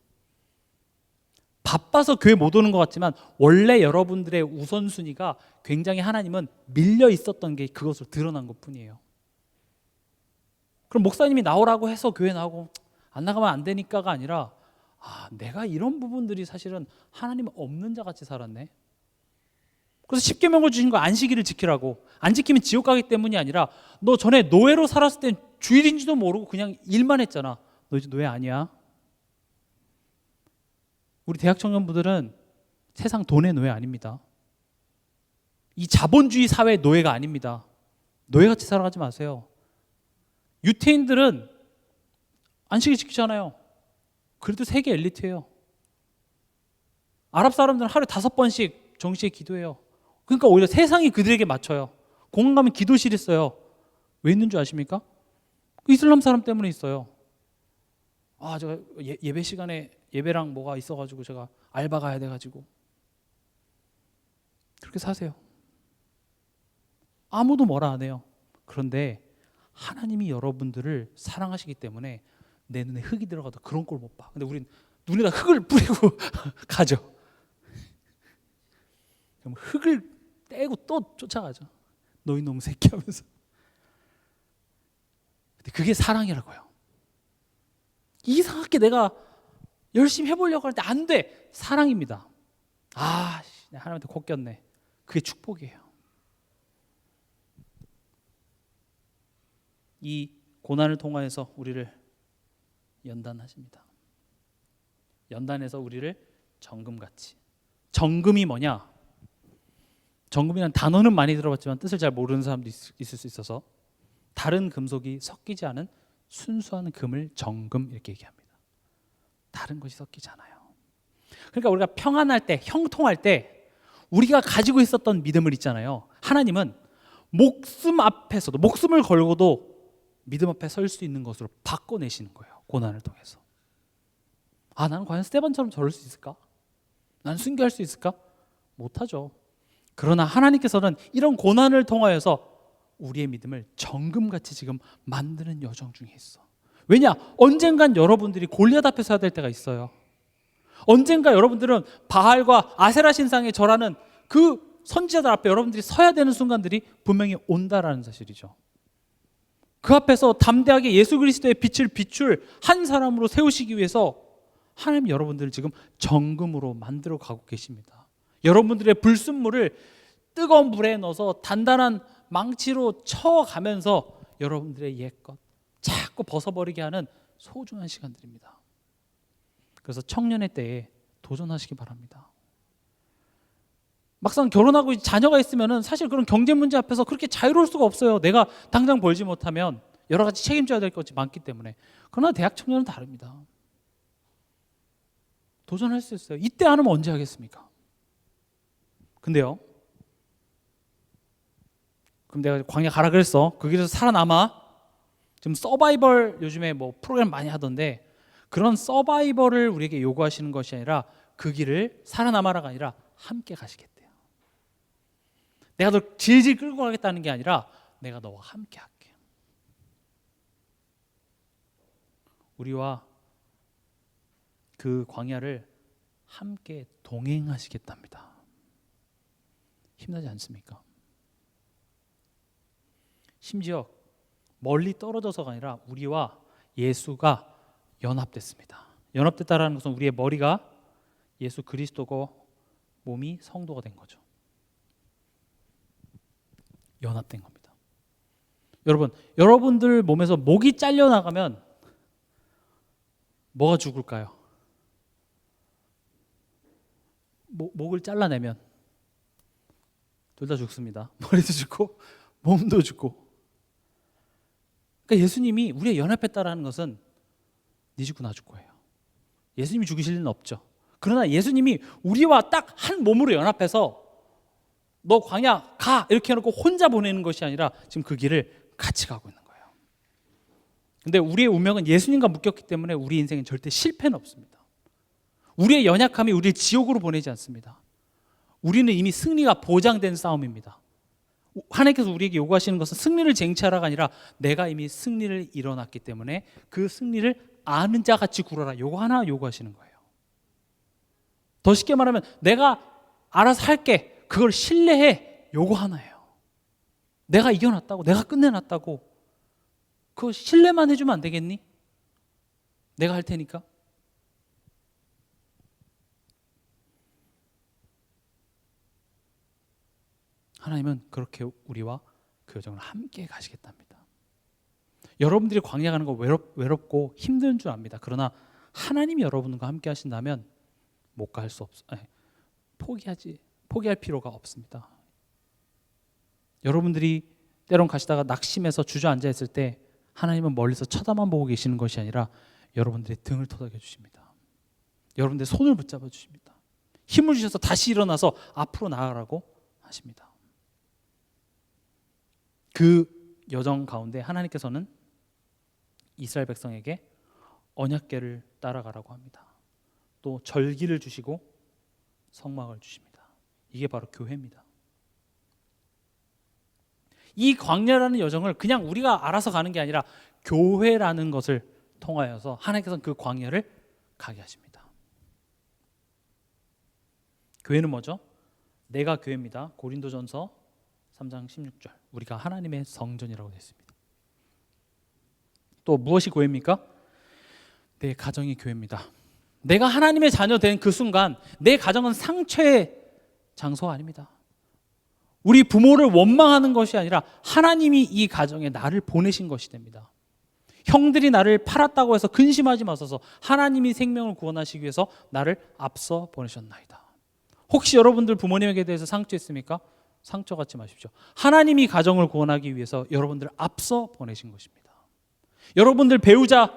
바빠서 교회 못 오는 것 같지만 원래 여러분들의 우선순위가 굉장히 하나님은 밀려 있었던 게 그것으로 드러난 것뿐이에요. 그럼 목사님이 나오라고 해서 교회 나오고 안 나가면 안 되니까가 아니라 내가 이런 부분들이 사실은 하나님 없는 자 같이 살았네. 그래서 십계명을 주신 거 안식일을 지키라고. 안 지키면 지옥 가기 때문이 아니라 너 전에 노예로 살았을 땐 주일인지도 모르고 그냥 일만 했잖아. 너 이제 노예 아니야. 우리 대학 청년부들은 세상 돈의 노예 아닙니다. 이 자본주의 사회의 노예가 아닙니다. 노예같이 살아가지 마세요. 유태인들은 안식일 지키잖아요. 그래도 세계 엘리트예요. 아랍 사람들은 하루에 5번씩 정시에 기도해요. 그러니까 오히려 세상이 그들에게 맞춰요. 공항 가면 기도실 있어요. 왜 있는 줄 아십니까? 이슬람 사람 때문에 있어요. 제가 예배 시간에 예배랑 뭐가 있어가지고 제가 알바 가야 돼가지고. 그렇게 사세요. 아무도 뭐라 안 해요. 그런데 하나님이 여러분들을 사랑하시기 때문에 내 눈에 흙이 들어가도 그런 꼴 못 봐. 근데 우린 눈에다 흙을 뿌리고 가죠. 그럼 흙을 떼고 또 쫓아가죠. 너희 놈 새끼 하면서. 근데 그게 사랑이라고요. 이상하게 내가 열심히 해보려고 할 때 안 돼. 사랑입니다. 아, 내가 하나님한테 곧 꼈네. 그게 축복이에요. 이 고난을 통하여서 우리를 연단하십니다. 연단해서 우리를 정금같이. 정금이 뭐냐? 정금이라는 단어는 많이 들어봤지만 뜻을 잘 모르는 사람도 있을 수 있어서 다른 금속이 섞이지 않은 순수한 금을 정금 이렇게 얘기합니다. 다른 것이 섞이지 않아요. 그러니까 우리가 평안할 때, 형통할 때 우리가 가지고 있었던 믿음을 있잖아요. 하나님은 목숨 앞에서도, 목숨을 걸고도 믿음 앞에 설 수 있는 것으로 바꿔내시는 거예요. 고난을 통해서. 아, 나는 과연 스데반처럼 저럴 수 있을까? 나는 순교할 수 있을까? 못하죠. 그러나 하나님께서는 이런 고난을 통하여서 우리의 믿음을 정금같이 지금 만드는 여정 중에 있어. 왜냐? 언젠간 여러분들이 골리앗 앞에 서야 될 때가 있어요. 언젠가 여러분들은 바알과 아세라 신상에 절하는 그 선지자들 앞에 여러분들이 서야 되는 순간들이 분명히 온다라는 사실이죠. 그 앞에서 담대하게 예수 그리스도의 빛을 비출 한 사람으로 세우시기 위해서 하나님 여러분들을 지금 정금으로 만들어 가고 계십니다. 여러분들의 불순물을 뜨거운 물에 넣어서 단단한 망치로 쳐가면서 여러분들의 옛것 자꾸 벗어버리게 하는 소중한 시간들입니다. 그래서 청년의 때에 도전하시기 바랍니다. 막상 결혼하고 자녀가 있으면 사실 그런 경제 문제 앞에서 그렇게 자유로울 수가 없어요. 내가 당장 벌지 못하면 여러 가지 책임져야 될 것이 많기 때문에. 그러나 대학 청년은 다릅니다. 도전할 수 있어요. 이때 안 하면 언제 하겠습니까? 근데요, 그럼 내가 광야 가라 그랬어. 그 길에서 살아남아. 지금 서바이벌 요즘에 뭐 프로그램 많이 하던데 그런 서바이벌을 우리에게 요구하시는 것이 아니라 그 길을 살아남아라가 아니라 함께 가시겠대요. 내가 너 질질 끌고 가겠다는 게 아니라 내가 너와 함께 할게. 우리와 그 광야를 함께 동행하시겠답니다. 힘나지 않습니까? 심지어 멀리 떨어져서가 아니라 우리와 예수가 연합됐습니다. 연합됐다라는 것은 우리의 머리가 예수 그리스도고 몸이 성도가 된 거죠. 연합된 겁니다. 여러분, 여러분들 몸에서 목이 잘려나가면 뭐가 죽을까요? 목을 잘라내면 둘 다 죽습니다. 머리도 죽고 몸도 죽고. 그러니까 예수님이 우리의 연합했다라는 것은 네 죽고 나 죽고예요. 예수님이 죽으실 일은 없죠. 그러나 예수님이 우리와 딱 한 몸으로 연합해서 너 광야 가 이렇게 해놓고 혼자 보내는 것이 아니라 지금 그 길을 같이 가고 있는 거예요. 근데 우리의 운명은 예수님과 묶였기 때문에 우리 인생엔 절대 실패는 없습니다. 우리의 연약함이 우리를 지옥으로 보내지 않습니다. 우리는 이미 승리가 보장된 싸움입니다. 하나님께서 우리에게 요구하시는 것은 승리를 쟁취하라가 아니라 내가 이미 승리를 이뤄놨기 때문에 그 승리를 아는 자 같이 굴어라. 요거 하나 요구하시는 거예요. 더 쉽게 말하면 내가 알아서 할게. 그걸 신뢰해. 요거 하나예요. 내가 이겨놨다고, 내가 끝내놨다고. 그거 신뢰만 해주면 안 되겠니? 내가 할 테니까. 하나님은 그렇게 우리와 그 여정을 함께 가시겠답니다. 여러분들이 광야 가는 거 외롭고 힘든 줄 압니다. 그러나 하나님이 여러분과 함께 하신다면 못 갈 수 포기할 필요가 없습니다. 여러분들이 때론 가시다가 낙심해서 주저앉아 있을 때 하나님은 멀리서 쳐다만 보고 계시는 것이 아니라 여러분들의 등을 토닥여 주십니다. 여러분들의 손을 붙잡아 주십니다. 힘을 주셔서 다시 일어나서 앞으로 나아가라고 하십니다. 그 여정 가운데 하나님께서는 이스라엘 백성에게 언약궤를 따라가라고 합니다. 또 절기를 주시고 성막을 주십니다. 이게 바로 교회입니다. 이 광야라는 여정을 그냥 우리가 알아서 가는 게 아니라 교회라는 것을 통하여서 하나님께서는 그 광야를 가게 하십니다. 교회는 뭐죠? 내가 교회입니다. 고린도전서 3장 16절. 우리가 하나님의 성전이라고 되어 있습니다. 또 무엇이 교회입니까? 내 가정이 교회입니다. 내가 하나님의 자녀 된 그 순간 내 가정은 상처의 장소가 아닙니다. 우리 부모를 원망하는 것이 아니라 하나님이 이 가정에 나를 보내신 것이 됩니다. 형들이 나를 팔았다고 해서 근심하지 마소서. 하나님이 생명을 구원하시기 위해서 나를 앞서 보내셨나이다. 혹시 여러분들 부모님에게 대해서 상처했습니까? 상처 갖지 마십시오. 하나님이 가정을 구원하기 위해서 여러분들을 앞서 보내신 것입니다. 여러분들 배우자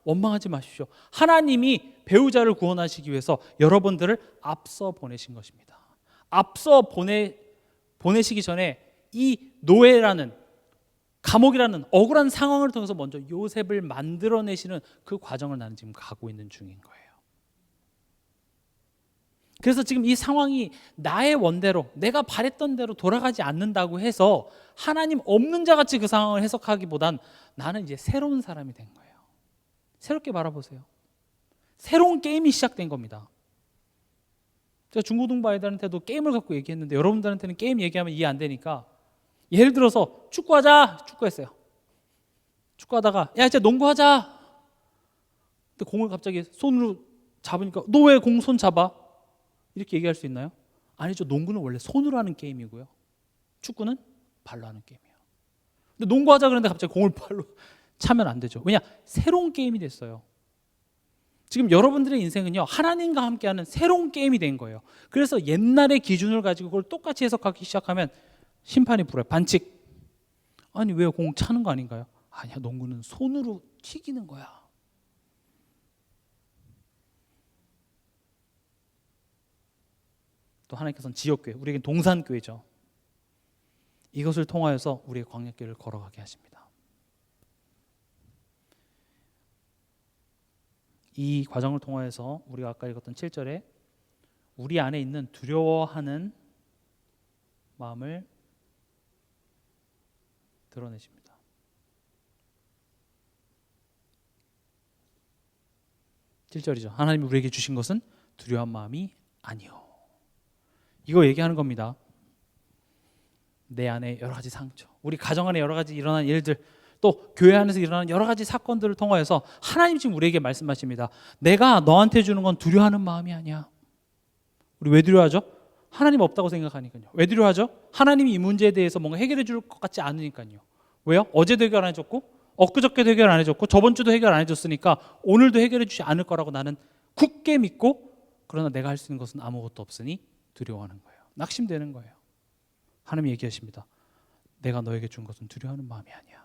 원망하지 마십시오. 하나님이 배우자를 구원하시기 위해서 여러분들을 앞서 보내신 것입니다. 앞서 보내시기 전에 이 노예라는 감옥이라는 억울한 상황을 통해서 먼저 요셉을 만들어내시는 그 과정을 나는 지금 가고 있는 중인 거예요. 그래서 지금 이 상황이 나의 원대로 내가 바랬던 대로 돌아가지 않는다고 해서 하나님 없는 자같이 그 상황을 해석하기보단 나는 이제 새로운 사람이 된 거예요. 새롭게 바라보세요. 새로운 게임이 시작된 겁니다. 제가 중고등부 아이들한테도 게임을 갖고 얘기했는데 여러분들한테는 게임 얘기하면 이해 안 되니까 예를 들어서 축구하자. 축구했어요. 축구하다가 야 이제 농구하자. 근데 공을 갑자기 손으로 잡으니까 너 왜 공 손 잡아? 이렇게 얘기할 수 있나요? 아니죠. 농구는 원래 손으로 하는 게임이고요. 축구는 발로 하는 게임이에요. 근데 농구하자 그러는데 갑자기 공을 발로 차면 안 되죠. 왜냐? 새로운 게임이 됐어요. 지금 여러분들의 인생은요, 하나님과 함께하는 새로운 게임이 된 거예요. 그래서 옛날의 기준을 가지고 그걸 똑같이 해석하기 시작하면 심판이 불어요. 반칙. 아니 왜 공 차는 거 아닌가요? 아니야, 농구는 손으로 튀기는 거야. 또 하나님께서는 지역교회, 우리에겐 동산교회죠. 이것을 통하여서 우리의 광야길을 걸어가게 하십니다. 이 과정을 통하여서 우리가 아까 읽었던 7절에 우리 안에 있는 두려워하는 마음을 드러내십니다. (7절이죠) 하나님이 우리에게 주신 것은 두려운 마음이 아니요. 이거 얘기하는 겁니다. 내 안에 여러 가지 상처, 우리 가정 안에 여러 가지 일어난 일들, 또 교회 안에서 일어나는 여러 가지 사건들을 통하여서 하나님 지금 우리에게 말씀하십니다. 내가 너한테 주는 건 두려워하는 마음이 아니야. 우리 왜 두려워하죠? 하나님 없다고 생각하니까요. 왜 두려워하죠? 하나님이 이 문제에 대해서 뭔가 해결해 줄 것 같지 않으니까요. 왜요? 어제도 해결 안 해줬고 엊그저께도 해결 안 해줬고 저번 주도 해결 안 해줬으니까 오늘도 해결해 주지 않을 거라고 나는 굳게 믿고, 그러나 내가 할 수 있는 것은 아무것도 없으니 두려워하는 거예요. 낙심되는 거예요. 하나님이 얘기하십니다. 내가 너에게 준 것은 두려워하는 마음이 아니야.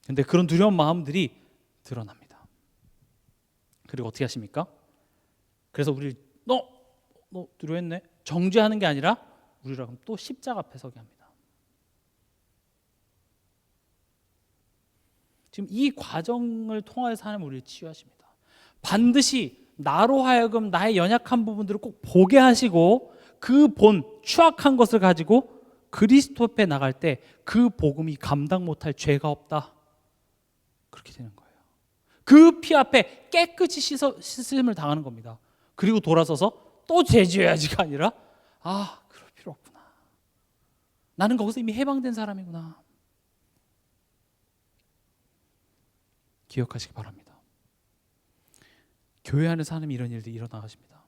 근데 그런 두려운 마음들이 드러납니다. 그리고 어떻게 하십니까? 그래서 우리 너 두려워했네? 정죄하는 게 아니라 우리를 그럼 또 십자가 앞에 서게 합니다. 지금 이 과정을 통하여서 하나님 우리를 치유하십니다. 반드시 나로 하여금 나의 연약한 부분들을 꼭 보게 하시고 그 본 추악한 것을 가지고 그리스도 앞에 나갈 때 그 복음이 감당 못할 죄가 없다. 그렇게 되는 거예요. 그 피 앞에 깨끗이 씻음을 당하는 겁니다. 그리고 돌아서서 또 죄지어야지가 아니라 그럴 필요 없구나. 나는 거기서 이미 해방된 사람이구나. 기억하시기 바랍니다. 교회 안에서 하나님 이런 일들이 일어나십니다.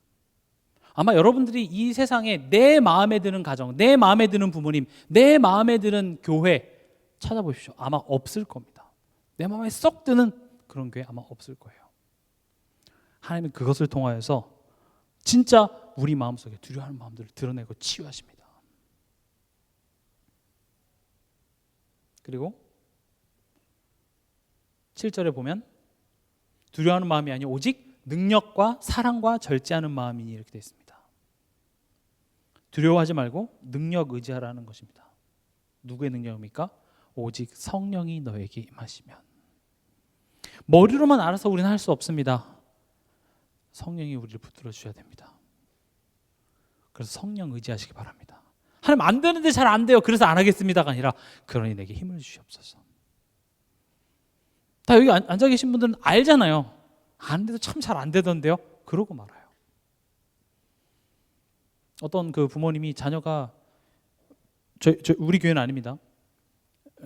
아마 여러분들이 이 세상에 내 마음에 드는 가정, 내 마음에 드는 부모님, 내 마음에 드는 교회 찾아보십시오. 아마 없을 겁니다. 내 마음에 썩 드는 그런 교회 아마 없을 거예요. 하나님은 그것을 통하여서 진짜 우리 마음속에 두려워하는 마음들을 드러내고 치유하십니다. 그리고 7절에 보면 두려워하는 마음이 아니요 오직 능력과 사랑과 절제하는 마음이니 이렇게 되어 있습니다. 두려워하지 말고 능력 의지하라는 것입니다. 누구의 능력입니까? 오직 성령이 너에게 임하시면. 머리로만 알아서 우리는 할 수 없습니다. 성령이 우리를 붙들어 주셔야 됩니다. 그래서 성령 의지하시기 바랍니다. 하나님 안 되는데 잘 안 돼요. 그래서 안 하겠습니다가 아니라 그러니 내게 힘을 주시옵소서. 다 여기 앉아 계신 분들은 알잖아요. 아는데도 참 잘 안 되던데요. 그러고 말아요. 어떤 그 부모님이 자녀가 우리 교회는 아닙니다.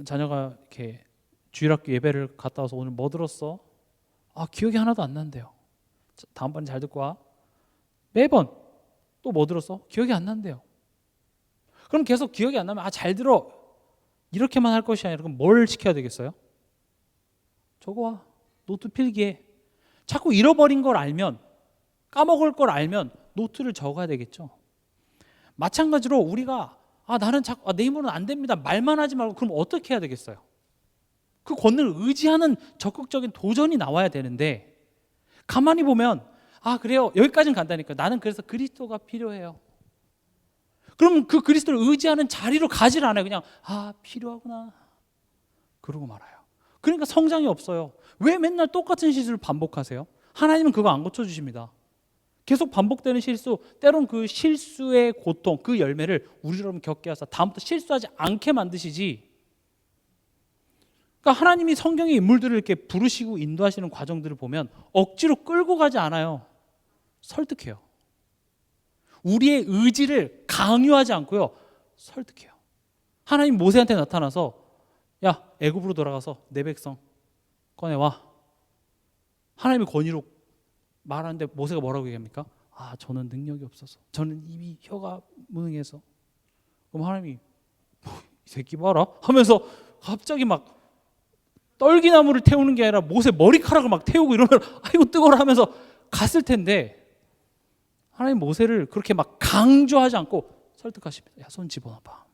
자녀가 이렇게 주일학교 예배를 갔다 와서 오늘 뭐 들었어? 기억이 하나도 안 난대요. 다음번에 잘 듣고 와. 매번 또 뭐 들었어? 기억이 안 난대요. 그럼 계속 기억이 안 나면 잘 들어 이렇게만 할 것이 아니라 그럼 뭘 시켜야 되겠어요? 적어와. 노트 필기해. 자꾸 잃어버린 걸 알면, 까먹을 걸 알면 노트를 적어야 되겠죠. 마찬가지로 우리가 나는 자꾸 내 힘으로는 안 됩니다 말만 하지 말고 그럼 어떻게 해야 되겠어요? 그 권능을 의지하는 적극적인 도전이 나와야 되는데, 가만히 보면 그래요 여기까지는 간다니까. 나는 그래서 그리스도가 필요해요. 그럼 그 그리스도를 의지하는 자리로 가지를 않아요. 그냥 필요하구나 그러고 말아요. 그러니까 성장이 없어요. 왜 맨날 똑같은 실수를 반복하세요? 하나님은 그거 안 고쳐주십니다. 계속 반복되는 실수, 때론 그 실수의 고통, 그 열매를 우리로 겪게 하사 다음부터 실수하지 않게 만드시지. 그러니까 하나님이 성경의 인물들을 이렇게 부르시고 인도하시는 과정들을 보면 억지로 끌고 가지 않아요. 설득해요. 우리의 의지를 강요하지 않고요, 설득해요. 하나님 모세한테 나타나서 야 애굽으로 돌아가서 내 백성 꺼내와. 하나님의 권위로 말하는데 모세가 뭐라고 얘기합니까? 저는 능력이 없어서, 저는 입이 혀가 무능해서. 그럼 하나님이 이 새끼 봐라 하면서 갑자기 막 떨기나무를 태우는 게 아니라 모세 머리카락을 막 태우고 이러면 아이고 뜨거워라 하면서 갔을 텐데, 하나님 모세를 그렇게 막 강조하지 않고 설득하십니다. 야 손 집어넣어봐.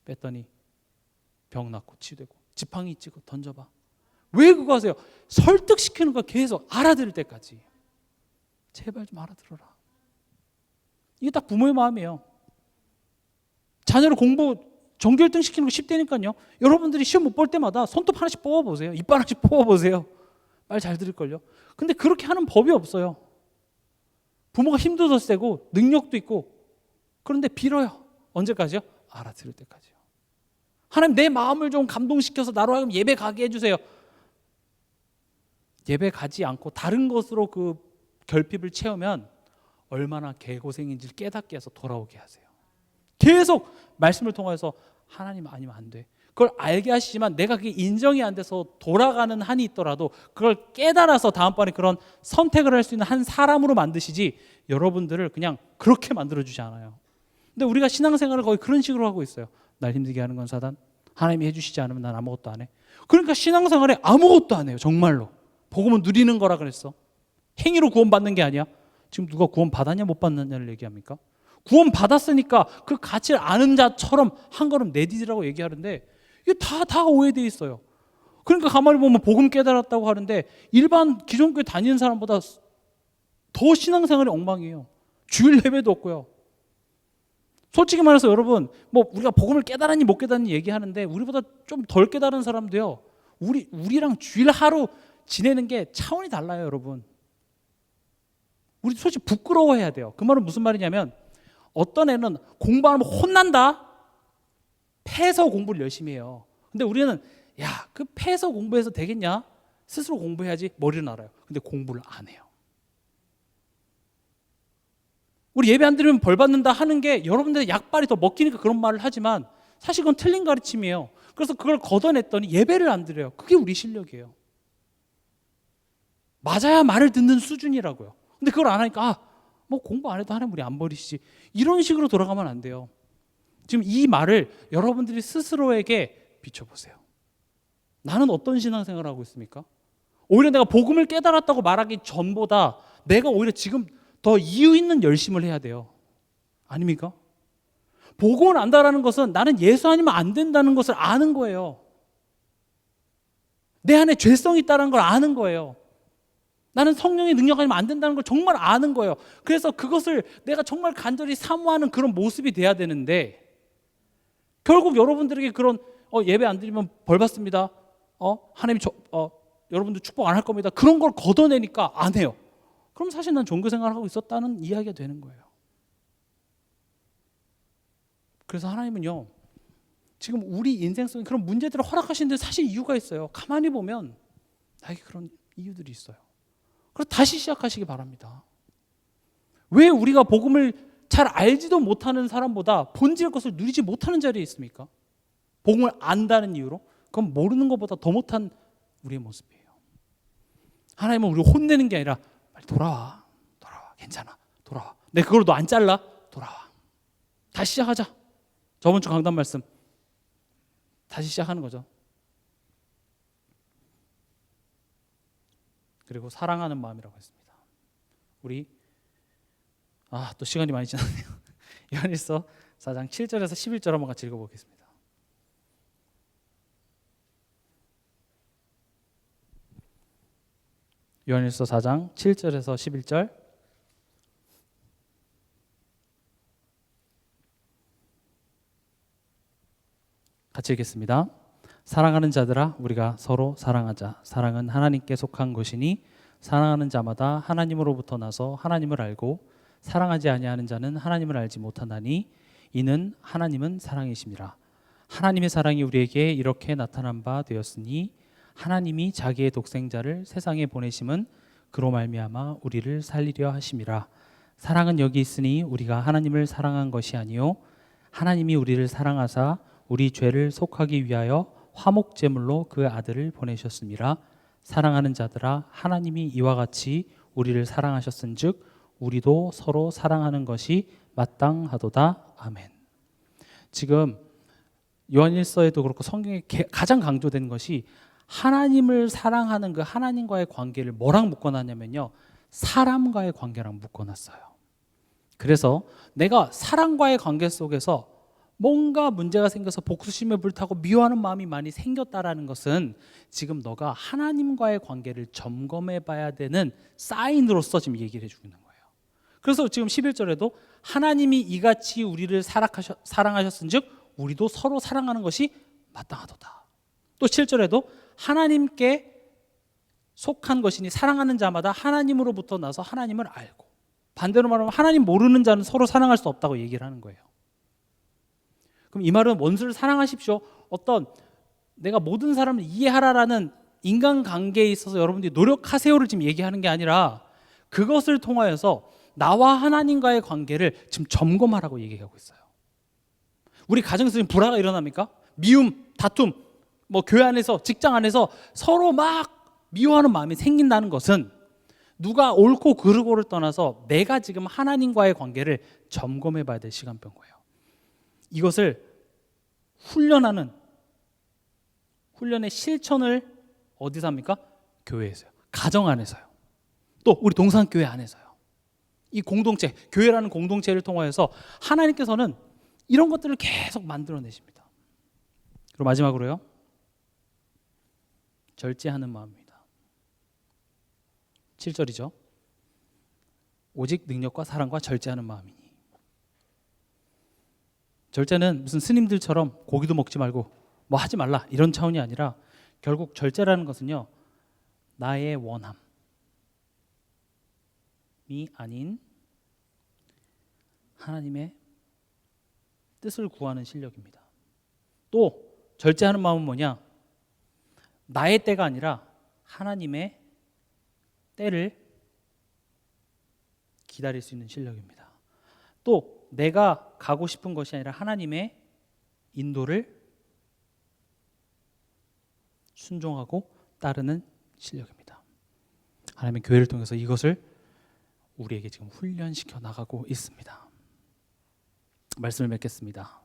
뺐더니 병 낫고 치유되고 지팡이 찍어 던져봐. 왜 그거 하세요? 설득시키는 거 계속 알아들을 때까지. 제발 좀 알아들어라. 이게 딱 부모의 마음이에요. 자녀를 공부 전교 1등 시키는 거 쉽다니까요. 여러분들이 시험 못 볼 때마다 손톱 하나씩 뽑아보세요. 이빨 하나씩 뽑아보세요. 말 잘 들을걸요. 근데 그렇게 하는 법이 없어요. 부모가 힘도 더 세고 능력도 있고, 그런데 빌어요. 언제까지요? 알아들을 때까지요. 하나님 내 마음을 좀 감동시켜서 나로 하여금 예배 가게 해주세요. 예배 가지 않고 다른 것으로 그 결핍을 채우면 얼마나 개고생인지 깨닫게 해서 돌아오게 하세요. 계속 말씀을 통해서 하나님 아니면 안 돼. 그걸 알게 하시지만 내가 그게 인정이 안 돼서 돌아가는 한이 있더라도 그걸 깨달아서 다음번에 그런 선택을 할 수 있는 한 사람으로 만드시지, 여러분들을 그냥 그렇게 만들어주지 않아요. 근데 우리가 신앙생활을 거의 그런 식으로 하고 있어요. 날 힘들게 하는 건 사단, 하나님이 해주시지 않으면 난 아무것도 안 해. 그러니까 신앙생활에 아무것도 안 해요. 정말로. 복음은 누리는 거라 그랬어. 행위로 구원받는 게 아니야. 지금 누가 구원 받았냐 못 받느냐를 얘기합니까? 구원 받았으니까 그 가치를 아는 자처럼 한 걸음 내디디라고 얘기하는데, 이게 다 오해되어 있어요. 그러니까 가만히 보면 복음 깨달았다고 하는데 일반 기존교회 다니는 사람보다 더 신앙생활이 엉망이에요. 주일 예배도 없고요. 솔직히 말해서 여러분, 우리가 복음을 깨달았니 못 깨달았니 얘기하는데 우리보다 좀 덜 깨달은 사람도요, 우리랑 주일 하루 지내는 게 차원이 달라요. 여러분, 우리 솔직히 부끄러워해야 돼요. 그 말은 무슨 말이냐면, 어떤 애는 공부 안 하면 혼난다, 패서 공부를 열심히 해요. 근데 우리는 그 패서 공부해서 되겠냐? 스스로 공부해야지. 머리는 알아요. 근데 공부를 안 해요. 우리 예배 안 드리면 벌 받는다 하는 게 여러분들의 약발이 더 먹히니까 그런 말을 하지만 사실 그건 틀린 가르침이에요. 그래서 그걸 걷어냈더니 예배를 안 드려요. 그게 우리 실력이에요. 맞아야 말을 듣는 수준이라고요. 근데 그걸 안 하니까 공부 안 해도 하나님 우리 안 버리시지, 이런 식으로 돌아가면 안 돼요. 지금 이 말을 여러분들이 스스로에게 비춰보세요. 나는 어떤 신앙생활을 하고 있습니까? 오히려 내가 복음을 깨달았다고 말하기 전보다 내가 오히려 지금 더 이유 있는 열심을 해야 돼요. 아닙니까? 복음을 안다라는 것은 나는 예수 아니면 안 된다는 것을 아는 거예요. 내 안에 죄성이 있다는 걸 아는 거예요. 나는 성령의 능력 아니면 안 된다는 걸 정말 아는 거예요. 그래서 그것을 내가 정말 간절히 사모하는 그런 모습이 돼야 되는데, 결국 여러분들에게 그런 예배 안 드리면 벌 받습니다. 하나님이 여러분들 축복 안 할 겁니다. 그런 걸 걷어내니까 안 해요. 그럼 사실 난 종교 생활을 하고 있었다는 이야기가 되는 거예요. 그래서 하나님은요, 지금 우리 인생 속에 그런 문제들을 허락하시는데 사실 이유가 있어요. 가만히 보면 나에게 그런 이유들이 있어요. 그래서 다시 시작하시기 바랍니다. 왜 우리가 복음을 잘 알지도 못하는 사람보다 본질의 것을 누리지 못하는 자리에 있습니까? 복음을 안다는 이유로? 그건 모르는 것보다 더 못한 우리의 모습이에요. 하나님은 우리를 혼내는 게 아니라 빨리 돌아와, 괜찮아, 돌아와. 내 그걸 너 안 잘라, 돌아와. 다시 시작하자. 저번 주 강단 말씀 다시 시작하는 거죠. 그리고 사랑하는 마음이라고 했습니다. 우리 또 시간이 많이 지났네요. 요한일서 4장 7절에서 11절 한번 같이 읽어보겠습니다. 요한일서 4장 7절에서 11절 같이 읽겠습니다. 사랑하는 자들아 우리가 서로 사랑하자. 사랑은 하나님께 속한 것이니 사랑하는 자마다 하나님으로부터 나서 하나님을 알고 사랑하지 아니하는 자는 하나님을 알지 못하나니 이는 하나님은 사랑이심이라. 하나님의 사랑이 우리에게 이렇게 나타난 바 되었으니 하나님이 자기의 독생자를 세상에 보내심은 그로 말미암아 우리를 살리려 하심이라. 사랑은 여기 있으니 우리가 하나님을 사랑한 것이 아니요 하나님이 우리를 사랑하사 우리 죄를 속하기 위하여 화목제물로 그 아들을 보내셨습니다. 사랑하는 자들아 하나님이 이와 같이 우리를 사랑하셨은즉 우리도 서로 사랑하는 것이 마땅하도다. 아멘. 지금 요한일서에도 그렇고 성경에 가장 강조된 것이 하나님을 사랑하는 그 하나님과의 관계를 뭐랑 묶어놨냐면요, 사람과의 관계랑 묶어놨어요. 그래서 내가 사람과의 관계 속에서 뭔가 문제가 생겨서 복수심에 불타고 미워하는 마음이 많이 생겼다라는 것은 지금 너가 하나님과의 관계를 점검해 봐야 되는 사인으로서 지금 얘기를 해주고 있는 거예요. 그래서 지금 11절에도 하나님이 이같이 우리를 사랑하셨은즉 우리도 서로 사랑하는 것이 마땅하도다. 또 7절에도 하나님께 속한 것이니 사랑하는 자마다 하나님으로부터 나서 하나님을 알고, 반대로 말하면 하나님 모르는 자는 서로 사랑할 수 없다고 얘기를 하는 거예요. 그럼 이 말은 원수를 사랑하십시오, 어떤 내가 모든 사람을 이해하라라는 인간관계에 있어서 여러분들이 노력하세요를 지금 얘기하는 게 아니라 그것을 통하여서 나와 하나님과의 관계를 지금 점검하라고 얘기하고 있어요. 우리 가정에서 지금 불화가 일어납니까? 미움, 다툼, 교회 안에서, 직장 안에서 서로 막 미워하는 마음이 생긴다는 것은 누가 옳고 그르고를 떠나서 내가 지금 하나님과의 관계를 점검해 봐야 될 시간표인 거예요. 이것을 훈련의 실천을 어디서 합니까? 교회에서요. 가정 안에서요. 또 우리 동산교회 안에서요. 이 공동체, 교회라는 공동체를 통하여서 하나님께서는 이런 것들을 계속 만들어내십니다. 그리고 마지막으로요, 절제하는 마음입니다. 7절이죠. 오직 능력과 사랑과 절제하는 마음이니. 절제는 무슨 스님들처럼 고기도 먹지 말고 뭐 하지 말라 이런 차원이 아니라 결국 절제라는 것은요, 나의 원함이 아닌 하나님의 뜻을 구하는 실력입니다. 또 절제하는 마음은 뭐냐? 나의 때가 아니라 하나님의 때를 기다릴 수 있는 실력입니다. 또 내가 가고 싶은 것이 아니라 하나님의 인도를 순종하고 따르는 실력입니다. 하나님의 교회를 통해서 이것을 우리에게 지금 훈련시켜 나가고 있습니다. 말씀을 맺겠습니다.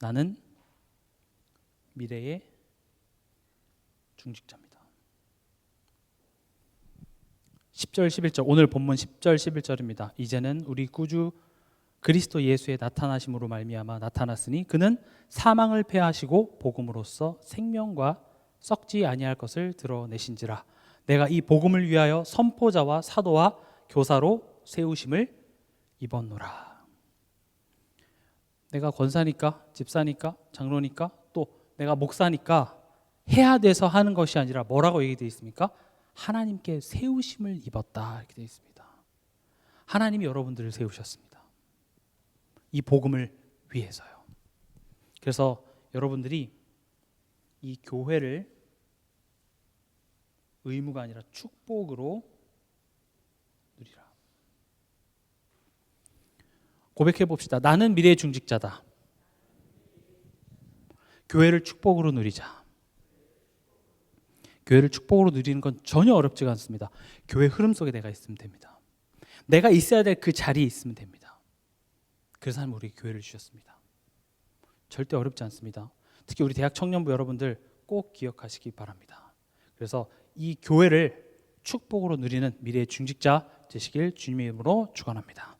나는 미래의 중직자입니다. 10절 11절, 오늘 본문 10절 11절입니다. 이제는 우리 구주 그리스도 예수의 나타나심으로 말미암아 나타났으니 그는 사망을 패하시고 복음으로써 생명과 썩지 아니할 것을 드러내신지라. 내가 이 복음을 위하여 선포자와 사도와 교사로 세우심을 입었노라. 내가 권사니까, 집사니까, 장로니까, 또 내가 목사니까 해야 돼서 하는 것이 아니라 뭐라고 얘기되어 있습니까? 하나님께 세우심을 입었다 이렇게 되어 있습니다. 하나님이 여러분들을 세우셨습니다. 이 복음을 위해서요. 그래서 여러분들이 이 교회를 의무가 아니라 축복으로 누리라. 고백해 봅시다. 나는 미래의 중직자다. 교회를 축복으로 누리자. 교회를 축복으로 누리는 건 전혀 어렵지가 않습니다. 교회 흐름 속에 내가 있으면 됩니다. 내가 있어야 될 그 자리에 있으면 됩니다. 그래서 하나님 우리 교회를 주셨습니다. 절대 어렵지 않습니다. 특히 우리 대학 청년부 여러분들 꼭 기억하시기 바랍니다. 그래서 이 교회를 축복으로 누리는 미래의 중직자 되시길 주님의 이름으로 축원합니다.